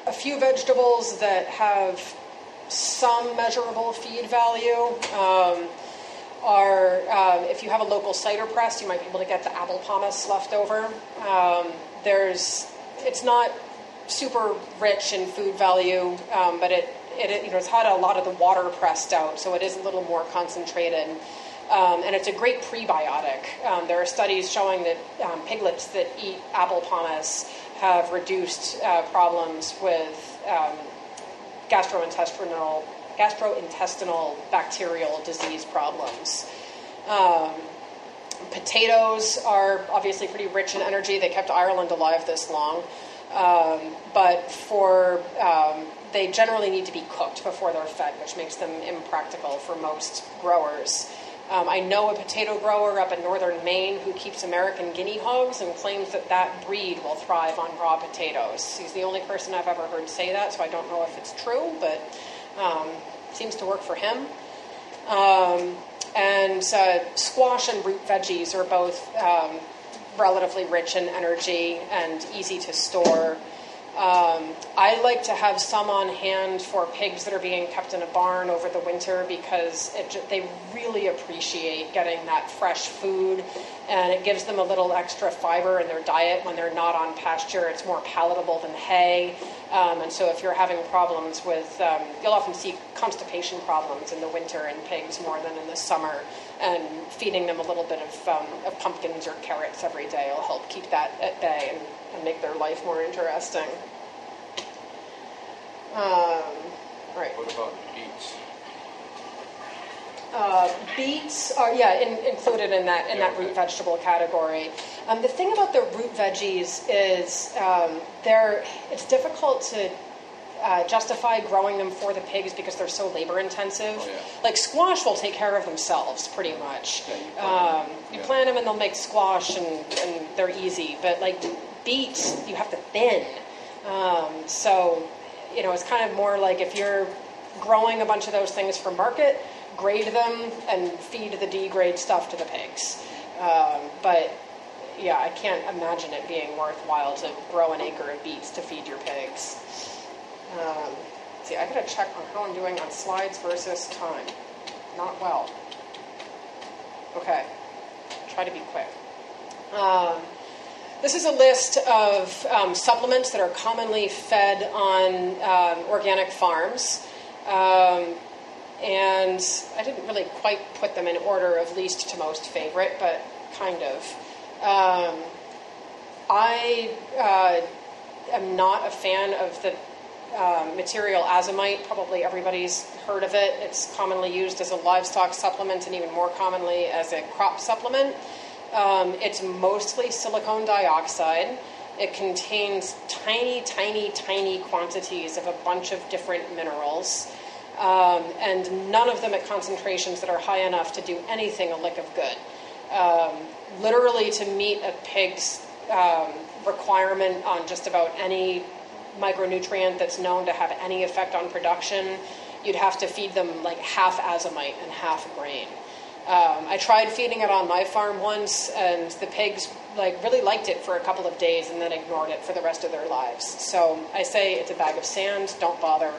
A few vegetables that have some measurable feed value are, if you have a local cider press, you might be able to get the apple pomace left over. It's not super rich in food value, but it's had a lot of the water pressed out, so it is a little more concentrated. And it's a great prebiotic. There are studies showing that piglets that eat apple pomace have reduced problems with gastrointestinal bacterial disease problems. Potatoes are obviously pretty rich in energy. They kept Ireland alive this long. But they generally need to be cooked before they're fed, which makes them impractical for most growers. I know a potato grower up in northern Maine who keeps American guinea hogs and claims that breed will thrive on raw potatoes. He's the only person I've ever heard say that, so I don't know if it's true, but seems to work for him. And squash and root veggies are both relatively rich in energy and easy to store. I like to have some on hand for pigs that are being kept in a barn over the winter because they really appreciate getting that fresh food and it gives them a little extra fiber in their diet when they're not on pasture. It's more palatable than hay, and so if you're having problems with, you'll often see constipation problems in the winter in pigs more than in the summer, and feeding them a little bit of pumpkins or carrots every day will help keep that at bay and make their life more interesting. Right. What about beets? Beets are included in that root vegetable category. The thing about the root veggies is it's difficult to justify growing them for the pigs because they're so labor intensive. Oh, yeah. Like squash will take care of themselves pretty much. Yeah, you plant them and they'll make squash and they're easy. But like beets, you have to thin. So it's kind of more like if you're growing a bunch of those things for market, grade them and feed the D-grade stuff to the pigs. But yeah, I can't imagine it being worthwhile to grow an acre of beets to feed your pigs. See, I gotta check on how I'm doing on slides versus time. Not well. Okay, try to be quick. This is a list of supplements that are commonly fed on organic farms. And I didn't really quite put them in order of least to most favorite, but kind of. I am not a fan of the material Azomite. Probably everybody's heard of it. It's commonly used as a livestock supplement and even more commonly as a crop supplement. It's mostly silicone dioxide. It contains tiny, tiny, tiny quantities of a bunch of different minerals. And none of them at concentrations that are high enough to do anything a lick of good. Literally to meet a pig's requirement on just about any micronutrient that's known to have any effect on production, you'd have to feed them like half Azomite and half grain. I tried feeding it on my farm once, and the pigs really liked it for a couple of days and then ignored it for the rest of their lives. So I say it's a bag of sand, don't bother.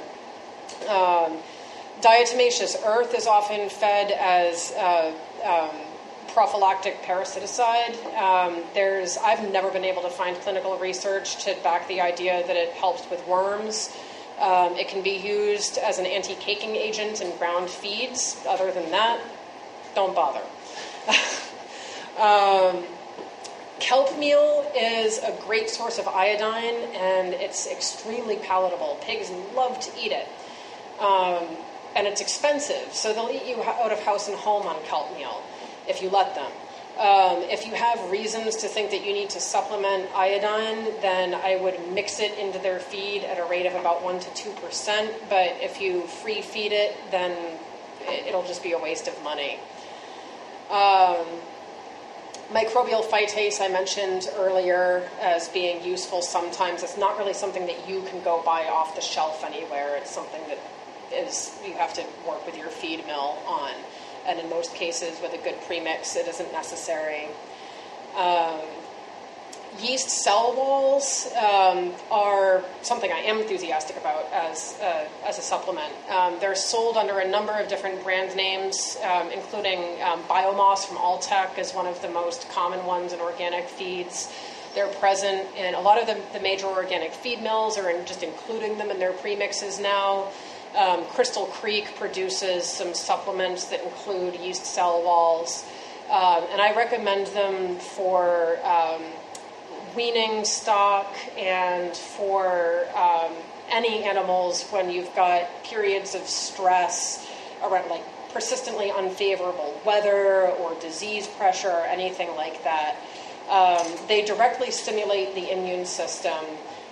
Diatomaceous earth is often fed as prophylactic parasiticide. I've never been able to find clinical research to back the idea that it helps with worms. It can be used as an anti-caking agent in ground feeds. Other than that, don't bother. Kelp meal is a great source of iodine, and it's extremely palatable. Pigs love to eat it. And it's expensive, so they'll eat you out of house and home on kelp meal if you let them. If you have reasons to think that you need to supplement iodine, then I would mix it into their feed at a rate of about 1 to 2%, but if you free feed it, then it'll just be a waste of money. Microbial phytase I mentioned earlier as being useful sometimes. It's not really something that you can go buy off the shelf anywhere. It's something that you have to work with your feed mill on. And in most cases, with a good premix, it isn't necessary. Yeast cell walls are something I am enthusiastic about as a supplement. They're sold under a number of different brand names, including Biomoss from Alltech is one of the most common ones in organic feeds. They're present in a lot of the major organic feed mills, are just including them in their premixes now. Crystal Creek produces some supplements that include yeast cell walls, and I recommend them for weaning stock and for any animals when you've got periods of stress around, like persistently unfavorable weather or disease pressure or anything like that. They directly stimulate the immune system.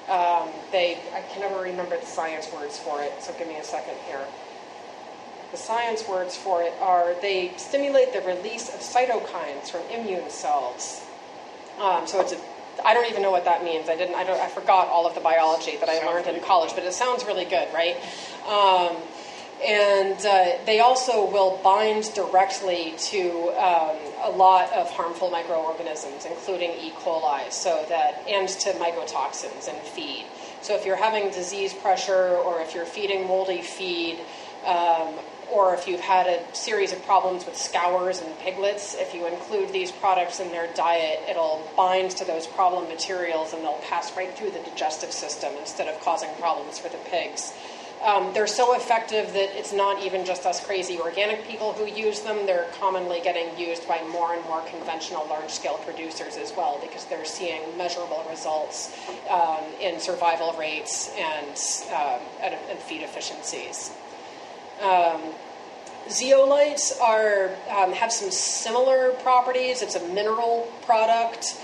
I can never remember the science words for it, so give me a second here. The science words for it are they stimulate the release of cytokines from immune cells. So I don't even know what that means. I forgot all of the biology that I learned in college, but it sounds really good, right? And they also will bind directly to a lot of harmful microorganisms, including E. coli, and to mycotoxins in feed. So if you're having disease pressure or if you're feeding moldy feed, or if you've had a series of problems with scours and piglets, if you include these products in their diet, it'll bind to those problem materials and they'll pass right through the digestive system instead of causing problems for the pigs. They're so effective that it's not even just us crazy organic people who use them. They're commonly getting used by more and more conventional large-scale producers as well, because they're seeing measurable results in survival rates and feed efficiencies. Zeolites have some similar properties. It's a mineral product.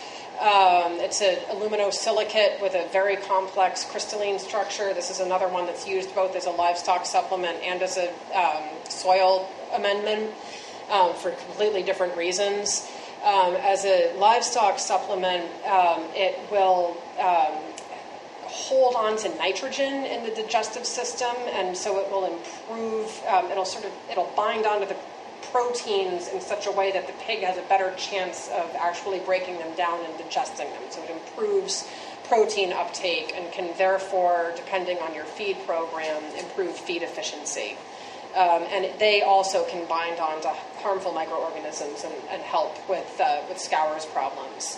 It's an aluminosilicate with a very complex crystalline structure. This is another one that's used both as a livestock supplement and as a soil amendment for completely different reasons. As a livestock supplement, it will hold on to nitrogen in the digestive system, and so it will improve. It'll bind onto the proteins in such a way that the pig has a better chance of actually breaking them down and digesting them. So it improves protein uptake and can therefore, depending on your feed program, improve feed efficiency. And they also can bind on to harmful microorganisms and help with scours problems.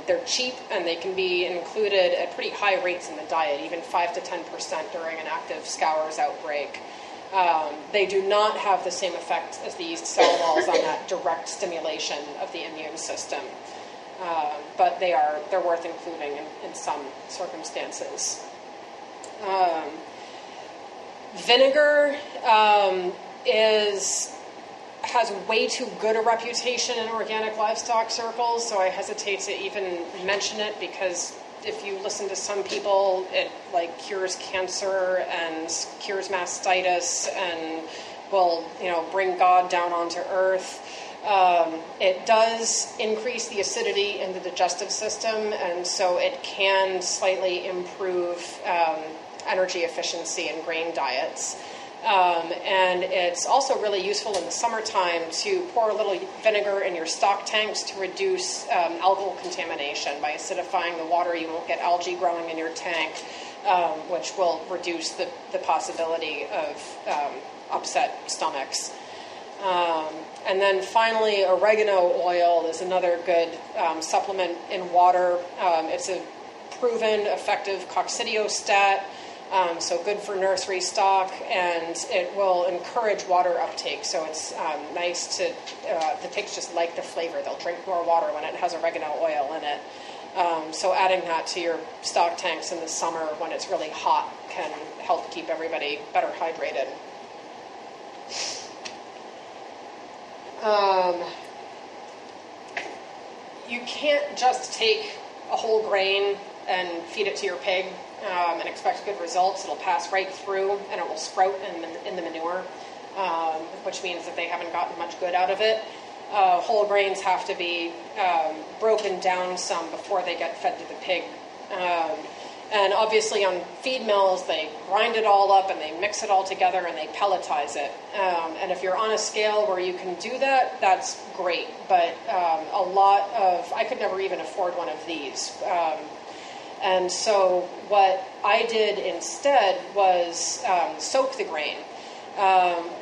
They're cheap and they can be included at pretty high rates in the diet, even 5 to 10% during an active scours outbreak. They do not have the same effect as the yeast cell walls on that direct stimulation of the immune system, but they're worth including in some circumstances. Vinegar has way too good a reputation in organic livestock circles, so I hesitate to even mention it, because if you listen to some people, it cures cancer and cures mastitis and will bring God down onto earth. It does increase the acidity in the digestive system, and so it can slightly improve energy efficiency in grain diets. And it's also really useful in the summertime to pour a little vinegar in your stock tanks to reduce algal contamination. By acidifying the water, you won't get algae growing in your tank, which will reduce the possibility of upset stomachs. And then finally, oregano oil is another good supplement in water. It's a proven effective coccidiostat. So good for nursery stock, and it will encourage water uptake. So it's nice to, the pigs just like the flavor. They'll drink more water when it has oregano oil in it. So adding that to your stock tanks in the summer when it's really hot can help keep everybody better hydrated. You can't just take a whole grain and feed it to your pig and expect good results. It'll pass right through and it will sprout in the manure, which means that they haven't gotten much good out of it. Whole grains have to be broken down some before they get fed to the pig. And obviously on feed mills, they grind it all up and they mix it all together and they pelletize it. And if you're on a scale where you can do that, that's great. But I could never even afford one of these. And so what I did instead was soak the grain,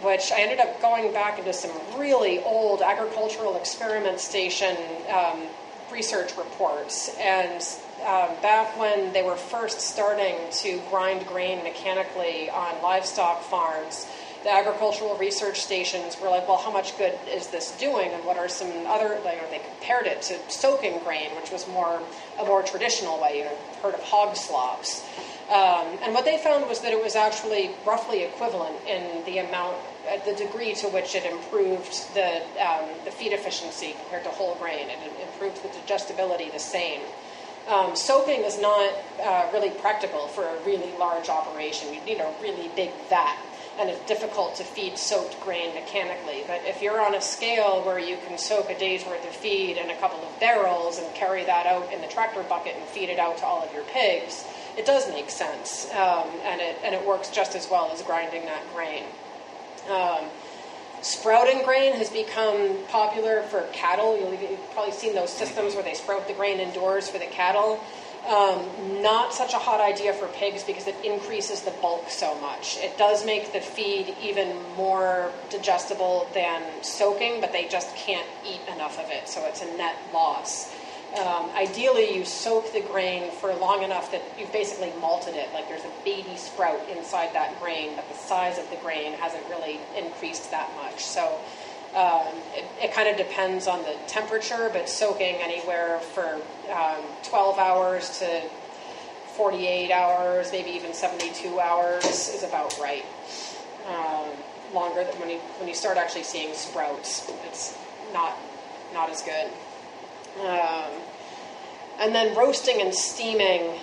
which I ended up going back into some really old agricultural experiment station research reports. And back when they were first starting to grind grain mechanically on livestock farms, the agricultural research stations were like, well, how much good is this doing? And what are some other, they compared it to soaking grain, which was a more traditional way. You've heard of hog slops. And what they found was that it was actually roughly equivalent in the amount, the degree to which it improved the feed efficiency compared to whole grain. It improved the digestibility the same. Soaking is not really practical for a really large operation. You need a really big vat, and it's difficult to feed soaked grain mechanically. But if you're on a scale where you can soak a day's worth of feed in a couple of barrels and carry that out in the tractor bucket and feed it out to all of your pigs, it does make sense, and it works just as well as grinding that grain. Sprouting grain has become popular for cattle. You've probably seen those systems where they sprout the grain indoors for the cattle. Not such a hot idea for pigs because it increases the bulk so much. It does make the feed even more digestible than soaking, but they just can't eat enough of it, so it's a net loss. Ideally, you soak the grain for long enough that you've basically malted it, like there's a baby sprout inside that grain, but the size of the grain hasn't really increased that much. So it kind of depends on the temperature, but soaking anywhere for 12 hours to 48 hours, maybe even 72 hours is about right. Longer than when you start actually seeing sprouts, it's not as good. And then roasting and steaming,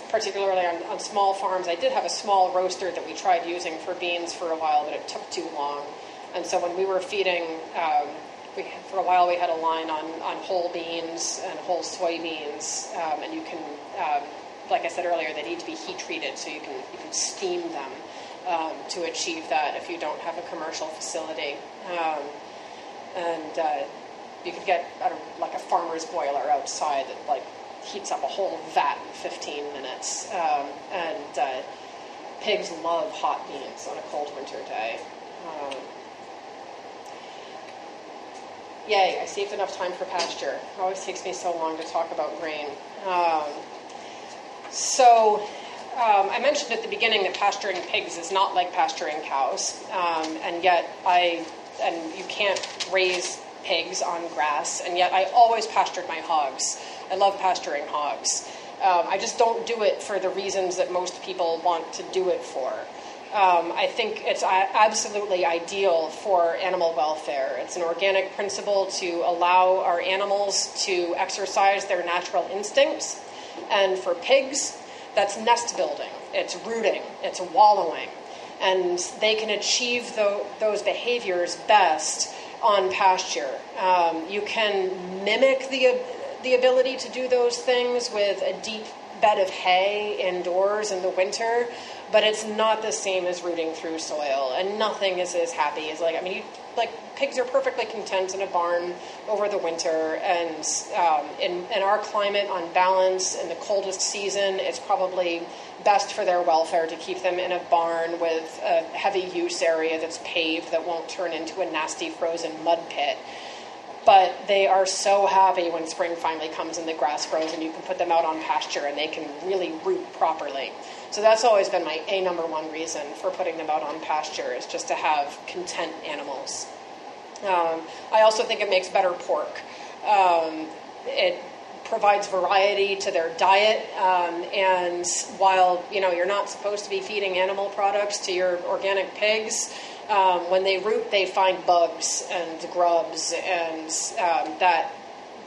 particularly on small farms. I did have a small roaster that we tried using for beans for a while, but it took too long. And so when we were feeding, for a while we had a line on whole beans and whole soybeans, and you can, like I said earlier, they need to be heat treated, so you can steam them to achieve that if you don't have a commercial facility. You could get like a farmer's boiler outside that like heats up a whole vat in 15 minutes. Pigs love hot beans on a cold winter day. Yay, I saved enough time for pasture. It always takes me so long to talk about grain. I mentioned at the beginning that pasturing pigs is not like pasturing cows, and you can't raise pigs on grass, and yet I always pastured my hogs. I love pasturing hogs. I just don't do it for the reasons that most people want to do it for. I think it's absolutely ideal for animal welfare. It's an organic principle to allow our animals to exercise their natural instincts. And for pigs, that's nest building, it's rooting, it's wallowing. And they can achieve those behaviors best on pasture. You can mimic the ability to do those things with a deep bed of hay indoors in the winter, but it's not the same as rooting through soil, and nothing is as happy as pigs are perfectly content in a barn over the winter, and in our climate, on balance, in the coldest season, it's probably best for their welfare to keep them in a barn with a heavy use area that's paved that won't turn into a nasty frozen mud pit. But they are so happy when spring finally comes and the grass grows and you can put them out on pasture and they can really root properly. So that's always been my number one reason for putting them out on pasture, is just to have content animals. I also think it makes better pork. It provides variety to their diet, and while you're not supposed to be feeding animal products to your organic pigs, when they root, they find bugs and grubs, and that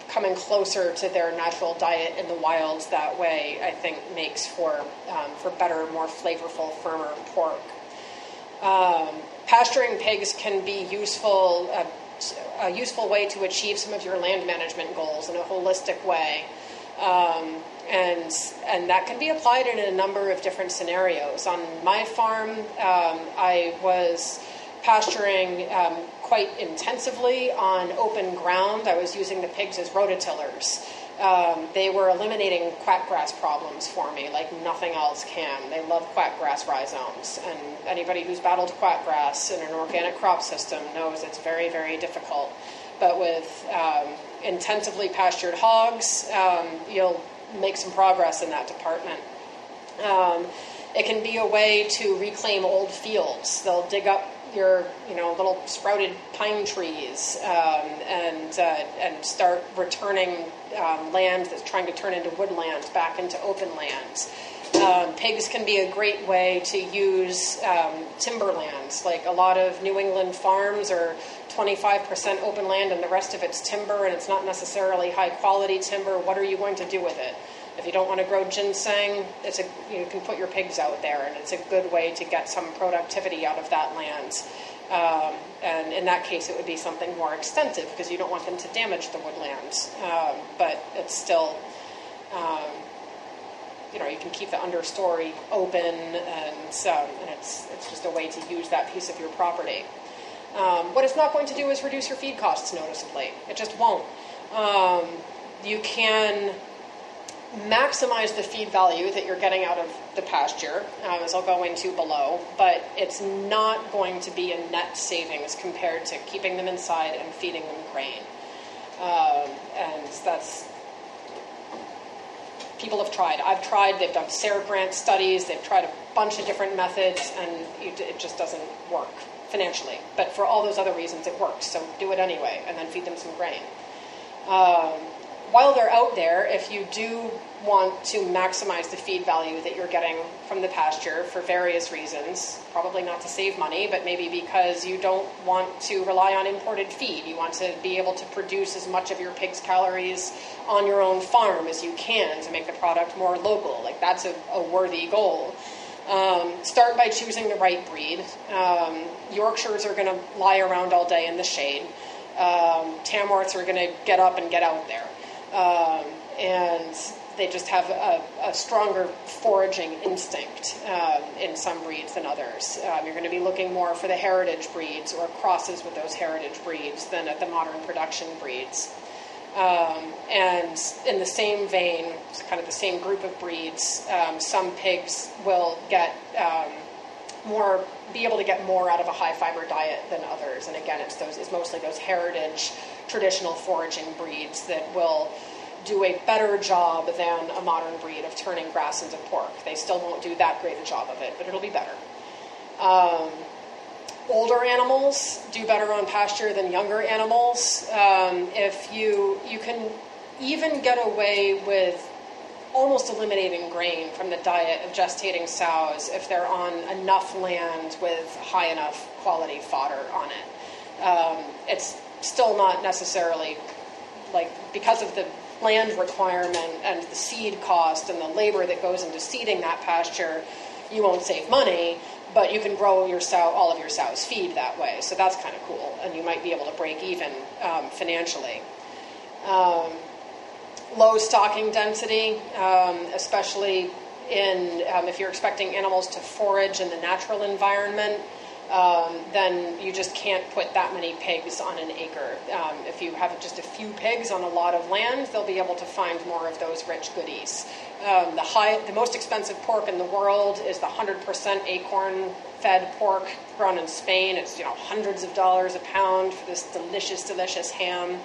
coming closer to their natural diet in the wilds that way, I think, makes for better, more flavorful, firmer pork. Pasturing pigs can be a useful way to achieve some of your land management goals in a holistic way. And that can be applied in a number of different scenarios. On my farm, I was pasturing quite intensively on open ground. I was using the pigs as rototillers. They were eliminating quackgrass problems for me like nothing else can. They love quackgrass rhizomes, and anybody who's battled quackgrass in an organic crop system knows it's very, very difficult. But with intensively pastured hogs, you'll make some progress in that department. It can be a way to reclaim old fields. They'll dig up your little sprouted pine trees and start returning land that's trying to turn into woodland back into open lands. Pigs can be a great way to use timberlands. Like a lot of New England farms are 25% open land and the rest of it's timber, and it's not necessarily high quality timber. What are you going to do with it? If you don't want to grow ginseng, you can put your pigs out there, and it's a good way to get some productivity out of that land. And in that case, it would be something more extensive because you don't want them to damage the woodlands. But it's still, you can keep the understory open, and it's just a way to use that piece of your property. What it's not going to do is reduce your feed costs noticeably. It just won't. You can maximize the feed value that you're getting out of the pasture, as I'll go into below, but it's not going to be a net savings compared to keeping them inside and feeding them grain. And that's, people have tried. I've tried, they've done SARE grant studies, they've tried a bunch of different methods, and it just doesn't work financially. But for all those other reasons, it works, so do it anyway, and then feed them some grain. While they're out there, if you do want to maximize the feed value that you're getting from the pasture for various reasons, probably not to save money, but maybe because you don't want to rely on imported feed. You want to be able to produce as much of your pig's calories on your own farm as you can to make the product more local. Like, that's a worthy goal. Start by choosing the right breed. Yorkshires are going to lie around all day in the shade. Tamworths are going to get up and get out there. And they just have a stronger foraging instinct in some breeds than others. You're going to be looking more for the heritage breeds or crosses with those heritage breeds than at the modern production breeds. And in the same vein, kind of the same group of breeds, some pigs will get be able to get more out of a high fiber diet than others. And again, it's mostly those heritage traditional foraging breeds that will do a better job than a modern breed of turning grass into pork. They still won't do that great a job of it, but it'll be better. Older animals do better on pasture than younger animals. If you can even get away with almost eliminating grain from the diet of gestating sows if they're on enough land with high enough quality fodder on it. It's still not necessarily, like, because of the land requirement and the seed cost and the labor that goes into seeding that pasture, you won't save money, but you can grow all of your sow's feed that way. So that's kind of cool, and you might be able to break even financially. Low stocking density, especially if you're expecting animals to forage in the natural environment, then you just can't put that many pigs on an acre. If you have just a few pigs on a lot of land, they'll be able to find more of those rich goodies. The most expensive pork in the world is the 100% acorn-fed pork grown in Spain. It's hundreds of dollars a pound for this delicious, delicious ham.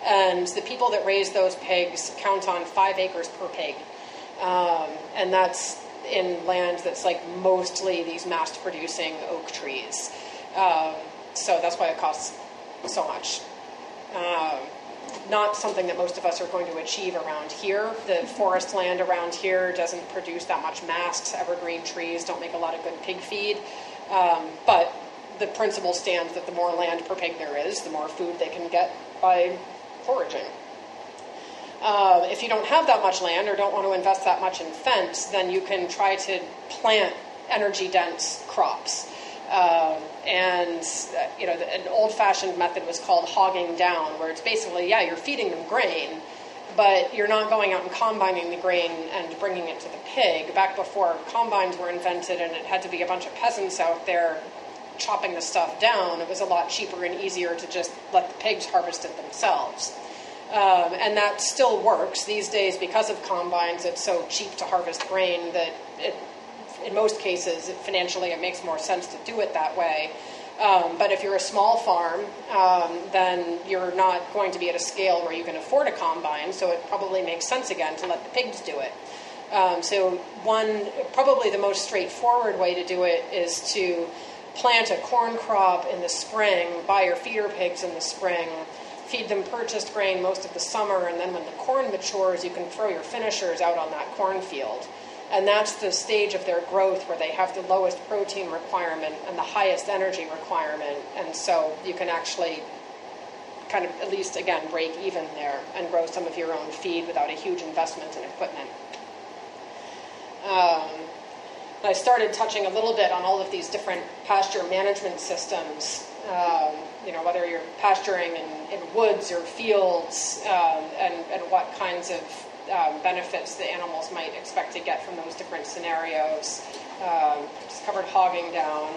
And the people that raise those pigs count on 5 acres per pig. And that's in land that's like mostly these mass-producing oak trees. So that's why it costs so much. Not something that most of us are going to achieve around here. The forest land around here doesn't produce that much mast. Evergreen trees don't make a lot of good pig feed. But the principle stands that the more land per pig there is, the more food they can get by foraging. If you don't have that much land or don't want to invest that much in fence, then you can try to plant energy-dense crops. An old-fashioned method was called hogging down, where it's basically, you're feeding them grain, but you're not going out and combining the grain and bringing it to the pig. Back before combines were invented and it had to be a bunch of peasants out there chopping the stuff down, it was a lot cheaper and easier to just let the pigs harvest it themselves. And that still works. These days, because of combines, it's so cheap to harvest grain that in most cases, financially, it makes more sense to do it that way. But if you're a small farm, then you're not going to be at a scale where you can afford a combine, so it probably makes sense again to let the pigs do it. Probably the most straightforward way to do it is to plant a corn crop in the spring, buy your feeder pigs in the spring, feed them purchased grain most of the summer, and then when the corn matures, you can throw your finishers out on that cornfield. And that's the stage of their growth where they have the lowest protein requirement and the highest energy requirement. And so you can actually kind of, at least, again, break even there and grow some of your own feed without a huge investment in equipment. I started touching a little bit on all of these different pasture management systems, whether you're pasturing in woods or fields, and what kinds of benefits the animals might expect to get from those different scenarios. Just covered hogging down.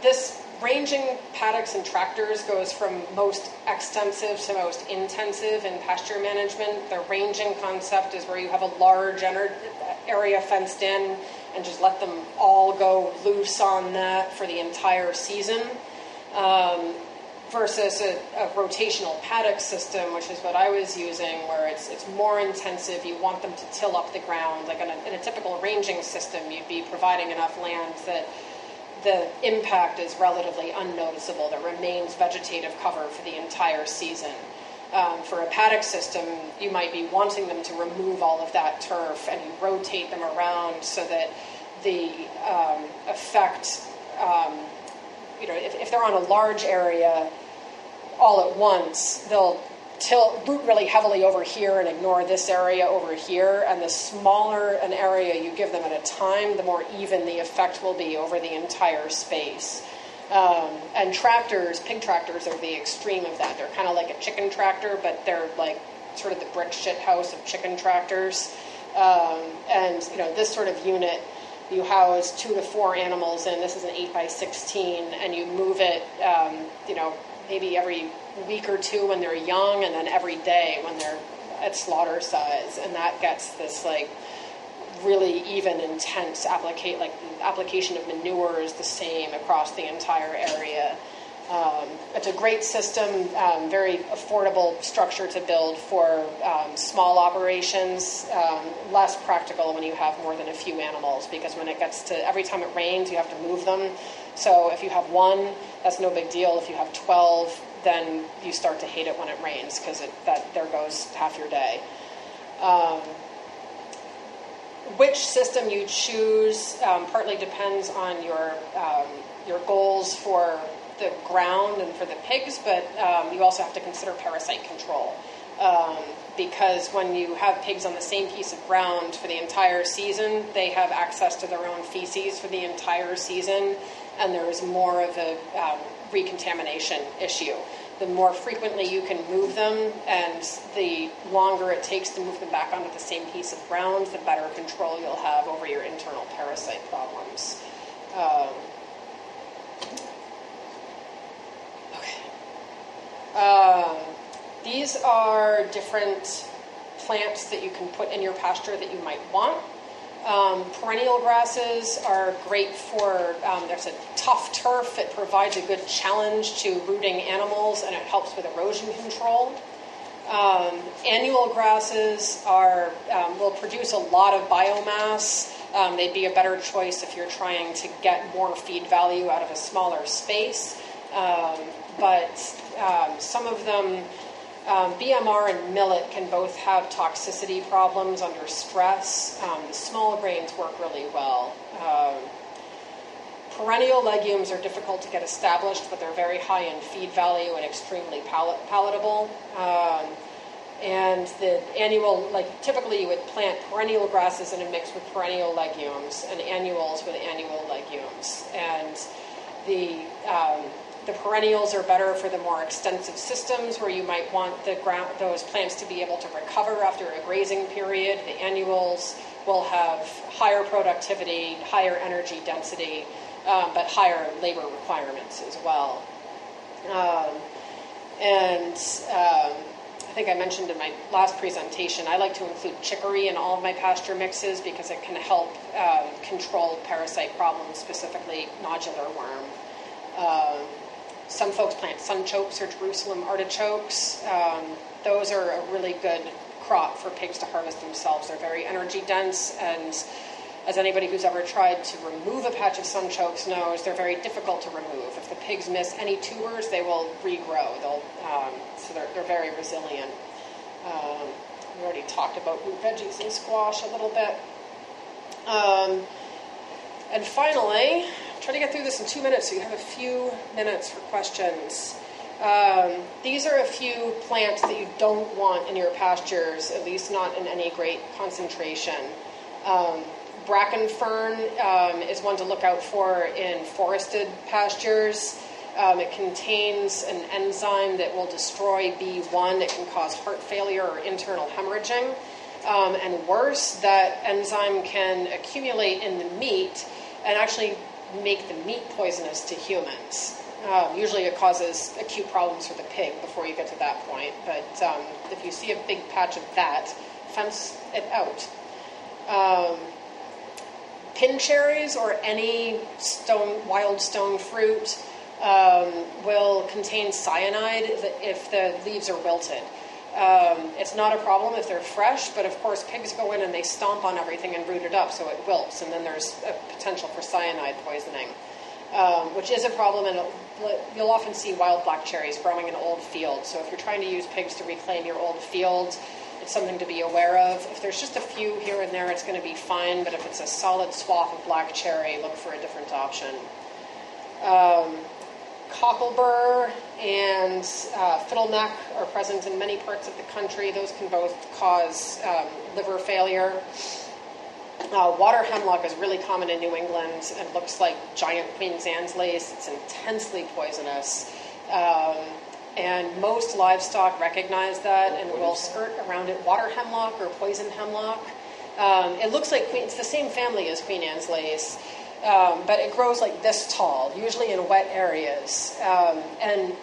This Ranging paddocks and tractors goes from most extensive to most intensive in pasture management. The ranging concept is where you have a large area fenced in and just let them all go loose on that for the entire season, versus a rotational paddock system, which is what I was using, where it's more intensive. You want them to till up the ground. Like in a typical ranging system, you'd be providing enough land that the impact is relatively unnoticeable. There remains vegetative cover for the entire season. For a paddock system, you might be wanting them to remove all of that turf, and you rotate them around so that the effect, if they're on a large area all at once, they'll root really heavily over here and ignore this area over here, and the smaller an area you give them at a time, the more even the effect will be over the entire space. And tractors, pig tractors, are the extreme of that. They're kind of like a chicken tractor, but they're like sort of the brick shit house of chicken tractors. And this sort of unit, you house 2 to 4 animals in. This is an 8x16, and you move it, maybe every week or 2 when they're young, and then every day when they're at slaughter size, and that gets this like really even intense application of manure is the same across the entire area. It's a great system, very affordable structure to build for small operations, less practical when you have more than a few animals, because when it gets to every time it rains, you have to move them. So if you have 1, that's no big deal. If you have 12, then you start to hate it when it rains, because there goes half your day. Which system you choose partly depends on your goals for the ground and for the pigs, but you also have to consider parasite control. Because when you have pigs on the same piece of ground for the entire season, they have access to their own feces for the entire season, and there is more of a recontamination issue. The more frequently you can move them, and the longer it takes to move them back onto the same piece of ground, the better control you'll have over your internal parasite problems. These are different plants that you can put in your pasture that you might want. Perennial grasses are great for, there's a tough turf. It provides a good challenge to rooting animals, and it helps with erosion control. Annual grasses will produce a lot of biomass. They'd be a better choice if you're trying to get more feed value out of a smaller space. But some of them, BMR and millet, can both have toxicity problems under stress. The small grains work really well. Perennial legumes are difficult to get established, but they're very high in feed value and extremely palatable. And the annual, typically you would plant perennial grasses in a mix with perennial legumes, and annuals with annual legumes. And the perennials are better for the more extensive systems where you might want those plants to be able to recover after a grazing period. The annuals will have higher productivity, higher energy density, but higher labor requirements as well. I think I mentioned in my last presentation, I like to include chicory in all of my pasture mixes because it can help control parasite problems, specifically nodular worm. Some folks plant sunchokes or Jerusalem artichokes. Those are a really good crop for pigs to harvest themselves. They're very energy dense, and as anybody who's ever tried to remove a patch of sunchokes knows, they're very difficult to remove. If the pigs miss any tubers, they will regrow. So they're very resilient. We already talked about root veggies and squash a little bit. And finally, try to get through this in 2 minutes so you have a few minutes for questions. These are a few plants that you don't want in your pastures, at least not in any great concentration. Bracken fern is one to look out for in forested pastures. It contains an enzyme that will destroy B1. It can cause heart failure or internal hemorrhaging. And worse, that enzyme can accumulate in the meat and actually make the meat poisonous to humans. Usually it causes acute problems for the pig before you get to that point. But if you see a big patch of that, fence it out. Pin cherries or any wild stone fruit will contain cyanide if the leaves are wilted. It's not a problem if they're fresh, but of course pigs go in and they stomp on everything and root it up so it wilts, and then there's a potential for cyanide poisoning, which is a problem, and you'll often see wild black cherries growing in old fields. So if you're trying to use pigs to reclaim your old fields, it's something to be aware of. If there's just a few here and there, it's going to be fine, but if it's a solid swath of black cherry, look for a different option. Cocklebur and fiddleneck are present in many parts of the country. Those can both cause liver failure. Water hemlock is really common in New England and looks like giant Queen's Anne's lace. It's intensely poisonous. And most livestock recognize that and will skirt around it. Water hemlock or poison hemlock. It looks like it's the same family as Queen Anne's lace. But it grows like this tall, usually in wet areas. And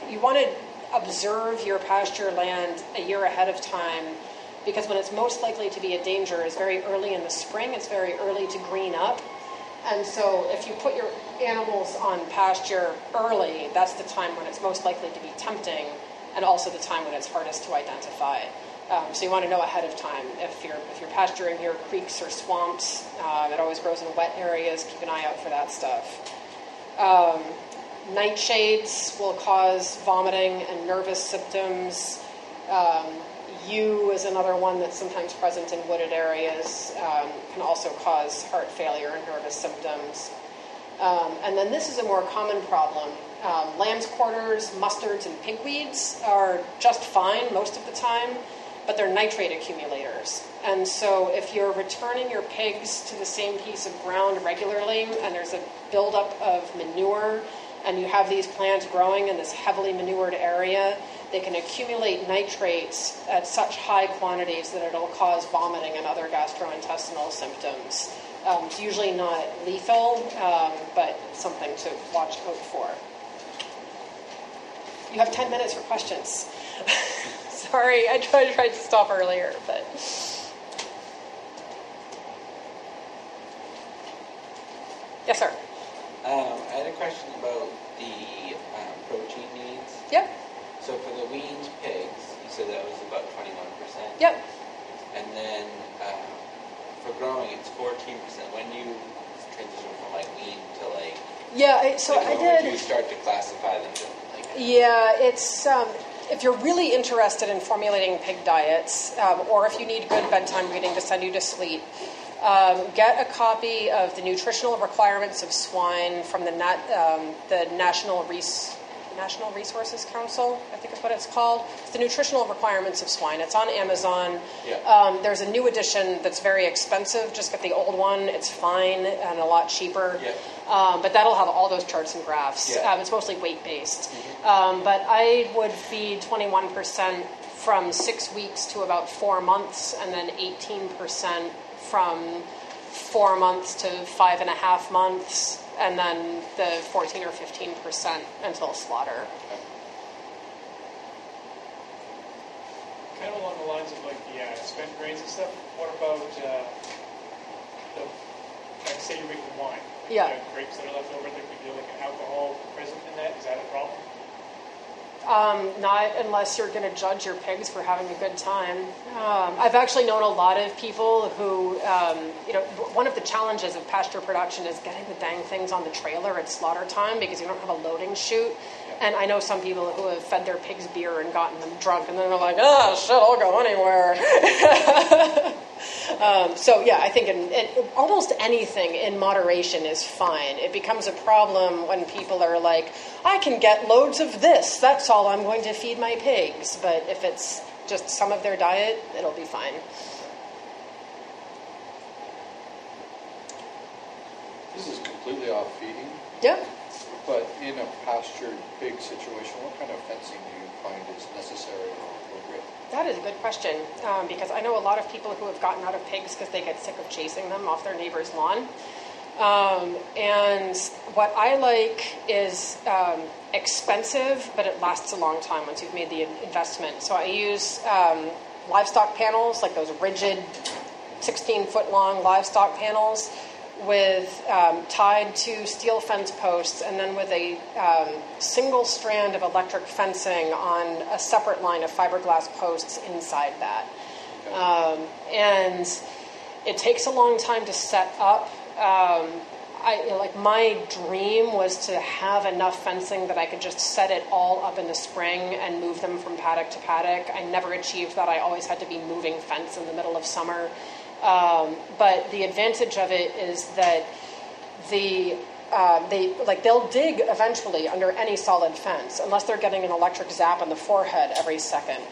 you want to observe your pasture land a year ahead of time, because when it's most likely to be a danger is very early in the spring. It's very early to green up. And so if you put your animals on pasture early, that's the time when it's most likely to be tempting, and also the time when it's hardest to identify. So you want to know ahead of time. If you're pasturing near creeks or swamps, it always grows in wet areas. Keep an eye out for that stuff. Nightshades will cause vomiting and nervous symptoms. Yew is another one that's sometimes present in wooded areas. Can also cause heart failure and nervous symptoms. And then this is a more common problem. Lamb's quarters, mustards, and pigweeds are just fine most of the time, but they're nitrate accumulators. And so if you're returning your pigs to the same piece of ground regularly and there's a buildup of manure and you have these plants growing in this heavily manured area, they can accumulate nitrates at such high quantities that it'll cause vomiting and other gastrointestinal symptoms. It's usually not lethal, but something to watch out for. You have 10 minutes for questions. Sorry, I tried to stop earlier, but... Yes, sir. I had a question about the protein needs. Yep. So for the weaned pigs, you said that was about 21%. Yep. And then for growing, it's 14%. When you transition from like weaned to like... Yeah, I did... When you start to classify them to like... Yeah, it's... if you're really interested in formulating pig diets, or if you need good bedtime reading to send you to sleep, get a copy of the Nutritional Requirements of Swine from the National Resources Council, I think is what it's called. It's the Nutritional Requirements of Swine. It's on Amazon. Yeah. There's a new edition that's very expensive. Just get the old one. It's fine and a lot cheaper. Yeah. But that'll have all those charts and graphs. Yeah. It's mostly weight-based. Mm-hmm. But I would feed 21% from 6 weeks to about 4 months, and then 18% from 4 months to 5.5 months, and then the 14 or 15% until slaughter. Kind of along the lines of like the spent grains and stuff. What about like say you're making wine? Like Yeah. The grapes that are left over, there could be like an alcohol present in that. Is that a problem? Not unless you're going to judge your pigs for having a good time. I've actually known a lot of people who, one of the challenges of pasture production is getting the dang things on the trailer at slaughter time because you don't have a loading chute. And I know some people who have fed their pigs beer and gotten them drunk, and then they're like, oh, shit, I'll go anywhere. I think in almost anything in moderation is fine. It becomes a problem when people are like, I can get loads of this. That's all I'm going to feed my pigs. But if it's just some of their diet, it'll be fine. This is completely off feeding. Yeah. But in a pastured pig situation, what kind of fencing do you find is necessary or appropriate? That is a good question, because I know a lot of people who have gotten out of pigs because they get sick of chasing them off their neighbor's lawn. And what I like is expensive, but it lasts a long time once you've made the investment. So I use livestock panels, like those rigid 16-foot long livestock panels with tied to steel fence posts, and then with a single strand of electric fencing on a separate line of fiberglass posts inside that. And it takes a long time to set up. My dream was to have enough fencing that I could just set it all up in the spring and move them from paddock to paddock. I never achieved that. I always had to be moving fence in the middle of summer. But the advantage of it is that they'll dig eventually under any solid fence, unless they're getting an electric zap on the forehead every second.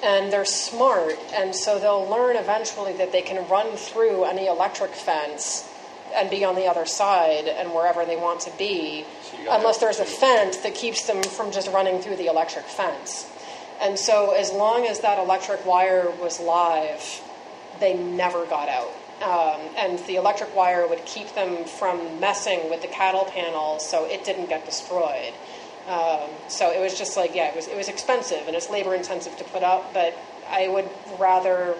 And they're smart, and so they'll learn eventually that they can run through any electric fence and be on the other side and wherever they want to be, unless there's a fence that keeps them from just running through the electric fence. And so as long as that electric wire was live, they never got out. And the electric wire would keep them from messing with the cattle panel so it didn't get destroyed. So it was just like, yeah, it was expensive and it's labor intensive to put up, but I would rather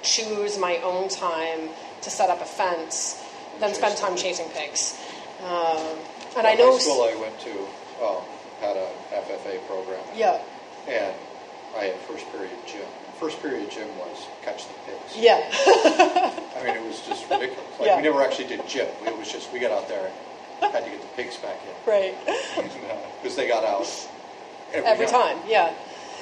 choose my own time to set up a fence than spend time chasing pigs. And I know high school I went to had a FFA program. Yeah. And I had first period gym. First period gym was catch the pigs. Yeah. I mean, it was just ridiculous. Yeah. We never actually did gym. It was just, we got out there and had to get the pigs back in. Right. Because they got out every time. Yeah.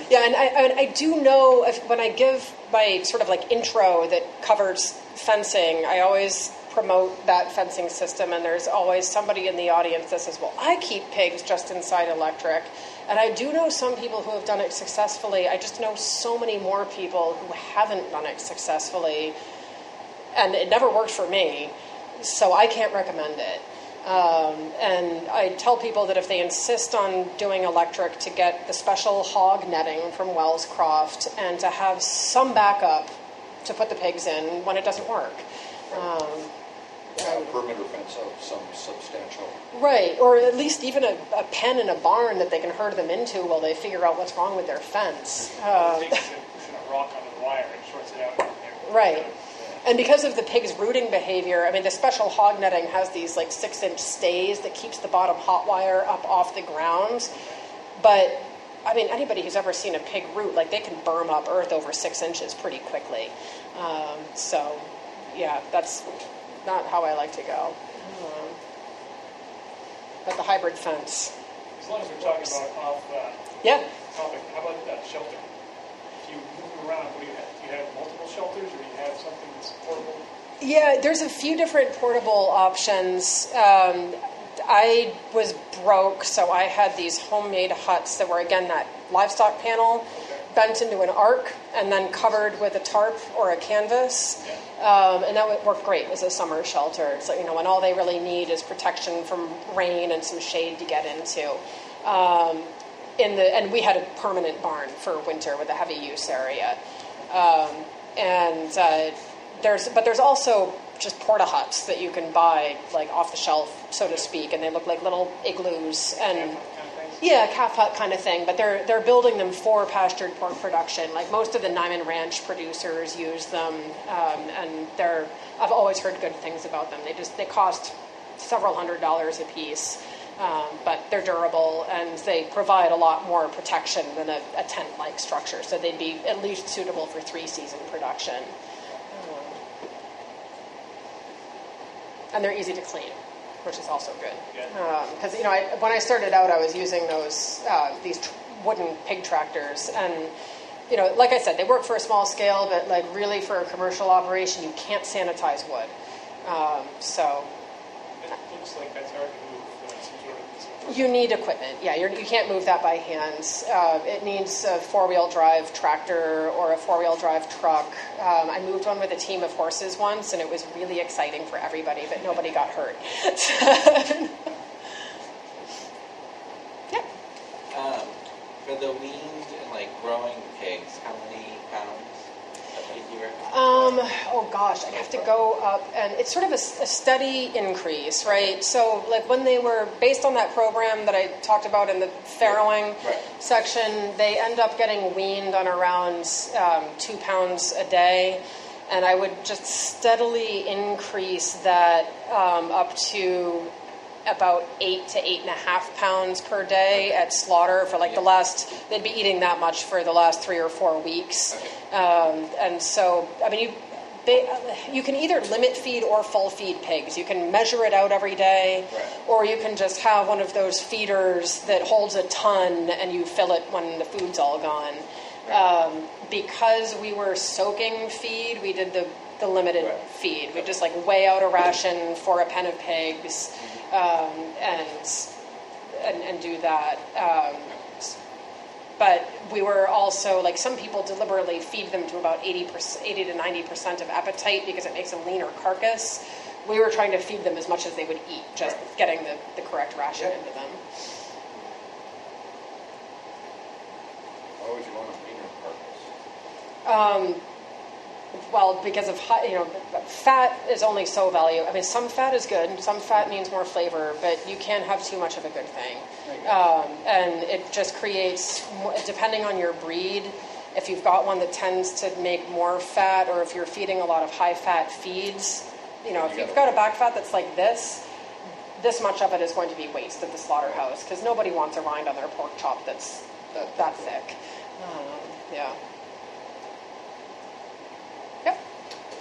Yeah, and I do know when I give my sort of like intro that covers fencing, I always promote that fencing system, and there's always somebody in the audience that says, well, I keep pigs just inside electric. And I do know some people who have done it successfully. I just know so many more people who haven't done it successfully, and it never worked for me, so I can't recommend it. And I tell people that if they insist on doing electric, to get the special hog netting from Wells Croft and to have some backup to put the pigs in when it doesn't work. A perimeter fence of some substantial. Right, or at least even a pen in a barn that they can herd them into while they figure out what's wrong with their fence. Pushing a rock onto the wire and shorts it out. Right. And because of the pig's rooting behavior, I mean, the special hog netting has these like 6-inch stays that keeps the bottom hot wire up off the ground. But, I mean, anybody who's ever seen a pig root, like they can berm up earth over 6 inches pretty quickly. So, yeah, that's not how I like to go. But the hybrid fence. As long as we're talking about off topic, how about shelter? If you move around, what do you have? Do you have multiple shelters, or do you have something that's portable? Yeah, there's a few different portable options. I was broke, so I had these homemade huts that were, again, that livestock panel bent into an arc and then covered with a tarp or a canvas. And that would work great as a summer shelter. So, when all they really need is protection from rain and some shade to get into. And we had a permanent barn for winter with a heavy use area. There's also just porta huts that you can buy like off the shelf, so to speak, and they look like little igloos and calf hut kind of thing. But they're building them for pastured pork production. Like most of the Nyman Ranch producers use them, and I've always heard good things about them. They cost several $100s a piece. But they're durable and they provide a lot more protection than a tent-like structure. So they'd be at least suitable for 3-season production. And they're easy to clean, which is also good. Because when I started out, I was using these wooden pig tractors, and like I said, they work for a small scale, but like really for a commercial operation, you can't sanitize wood. So it looks like that's hard to move. You need equipment. Yeah, you can't move that by hand. It needs a 4-wheel drive tractor or a 4-wheel drive truck. I moved one with a team of horses once, and it was really exciting for everybody, but nobody got hurt. Yeah. For the weaned and growing pigs, how many pounds of feed you recommend? Oh gosh, I'd have to go up, and it's sort of a steady increase, right? So like when they were based on that program that I talked about in the farrowing section, they end up getting weaned on around 2 pounds a day, and I would just steadily increase that up to about 8 to 8.5 pounds per day at slaughter for like they'd be eating that much for the last 3 or 4 weeks. And so, I mean, you can either limit feed or full feed pigs. You can measure it out every day, or you can just have one of those feeders that holds a ton and you fill it when the food's all gone. Because we were soaking feed, we did the limited feed. We just like weigh out a ration for a pen of pigs. And do that. But we were also, like, some people deliberately feed them to about 80 to 90% of appetite because it makes a leaner carcass. We were trying to feed them as much as they would eat, just getting the correct ration into them. Why would you want a leaner carcass? Well, because of fat is only so valuable. I mean, some fat is good. Some fat means more flavor, but you can't have too much of a good thing. And it just creates, depending on your breed, if you've got one that tends to make more fat, or if you're feeding a lot of high-fat feeds, if you've got a back fat that's like this much of it is going to be waste at the slaughterhouse, because nobody wants a rind on their pork chop that's that thick.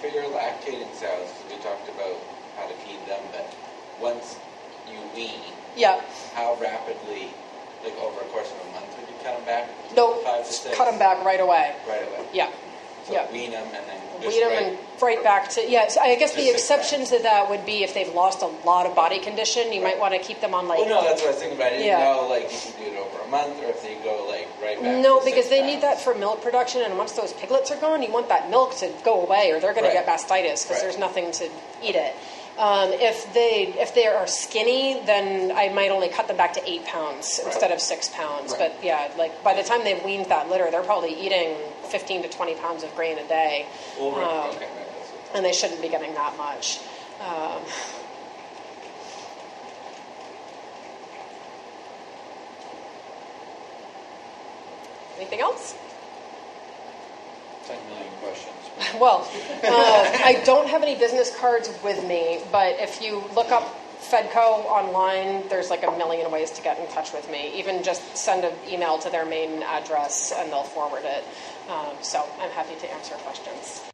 For your lactating sows, we talked about how to feed them, but once you wean, how rapidly, like over a course of a month, would you cut them back? No, 5 to 6? Cut them back right away. Right away. Yeah. So wean them and then wean them and right back to, so I guess the exception to that would be if they've lost a lot of body condition, you might want to keep them on like... Well, no, that's what I was thinking about. I didn't know, like, you can do it over a month, or if they go, like, right back No, to because 6 they pounds. need that for milk production, and once those piglets are gone, you want that milk to go away, or they're going to get mastitis, because there's nothing to eat it. If they are skinny, then I might only cut them back to 8 pounds instead of 6 pounds. But like by the time they've weaned that litter, they're probably eating 15 to 20 pounds of grain a day. And they shouldn't be getting that much. Anything else? 10 million questions. Well, I don't have any business cards with me, but if you look up Fedco online, there's like a million ways to get in touch with me. Even just send an email to their Maine address and they'll forward it. So I'm happy to answer questions.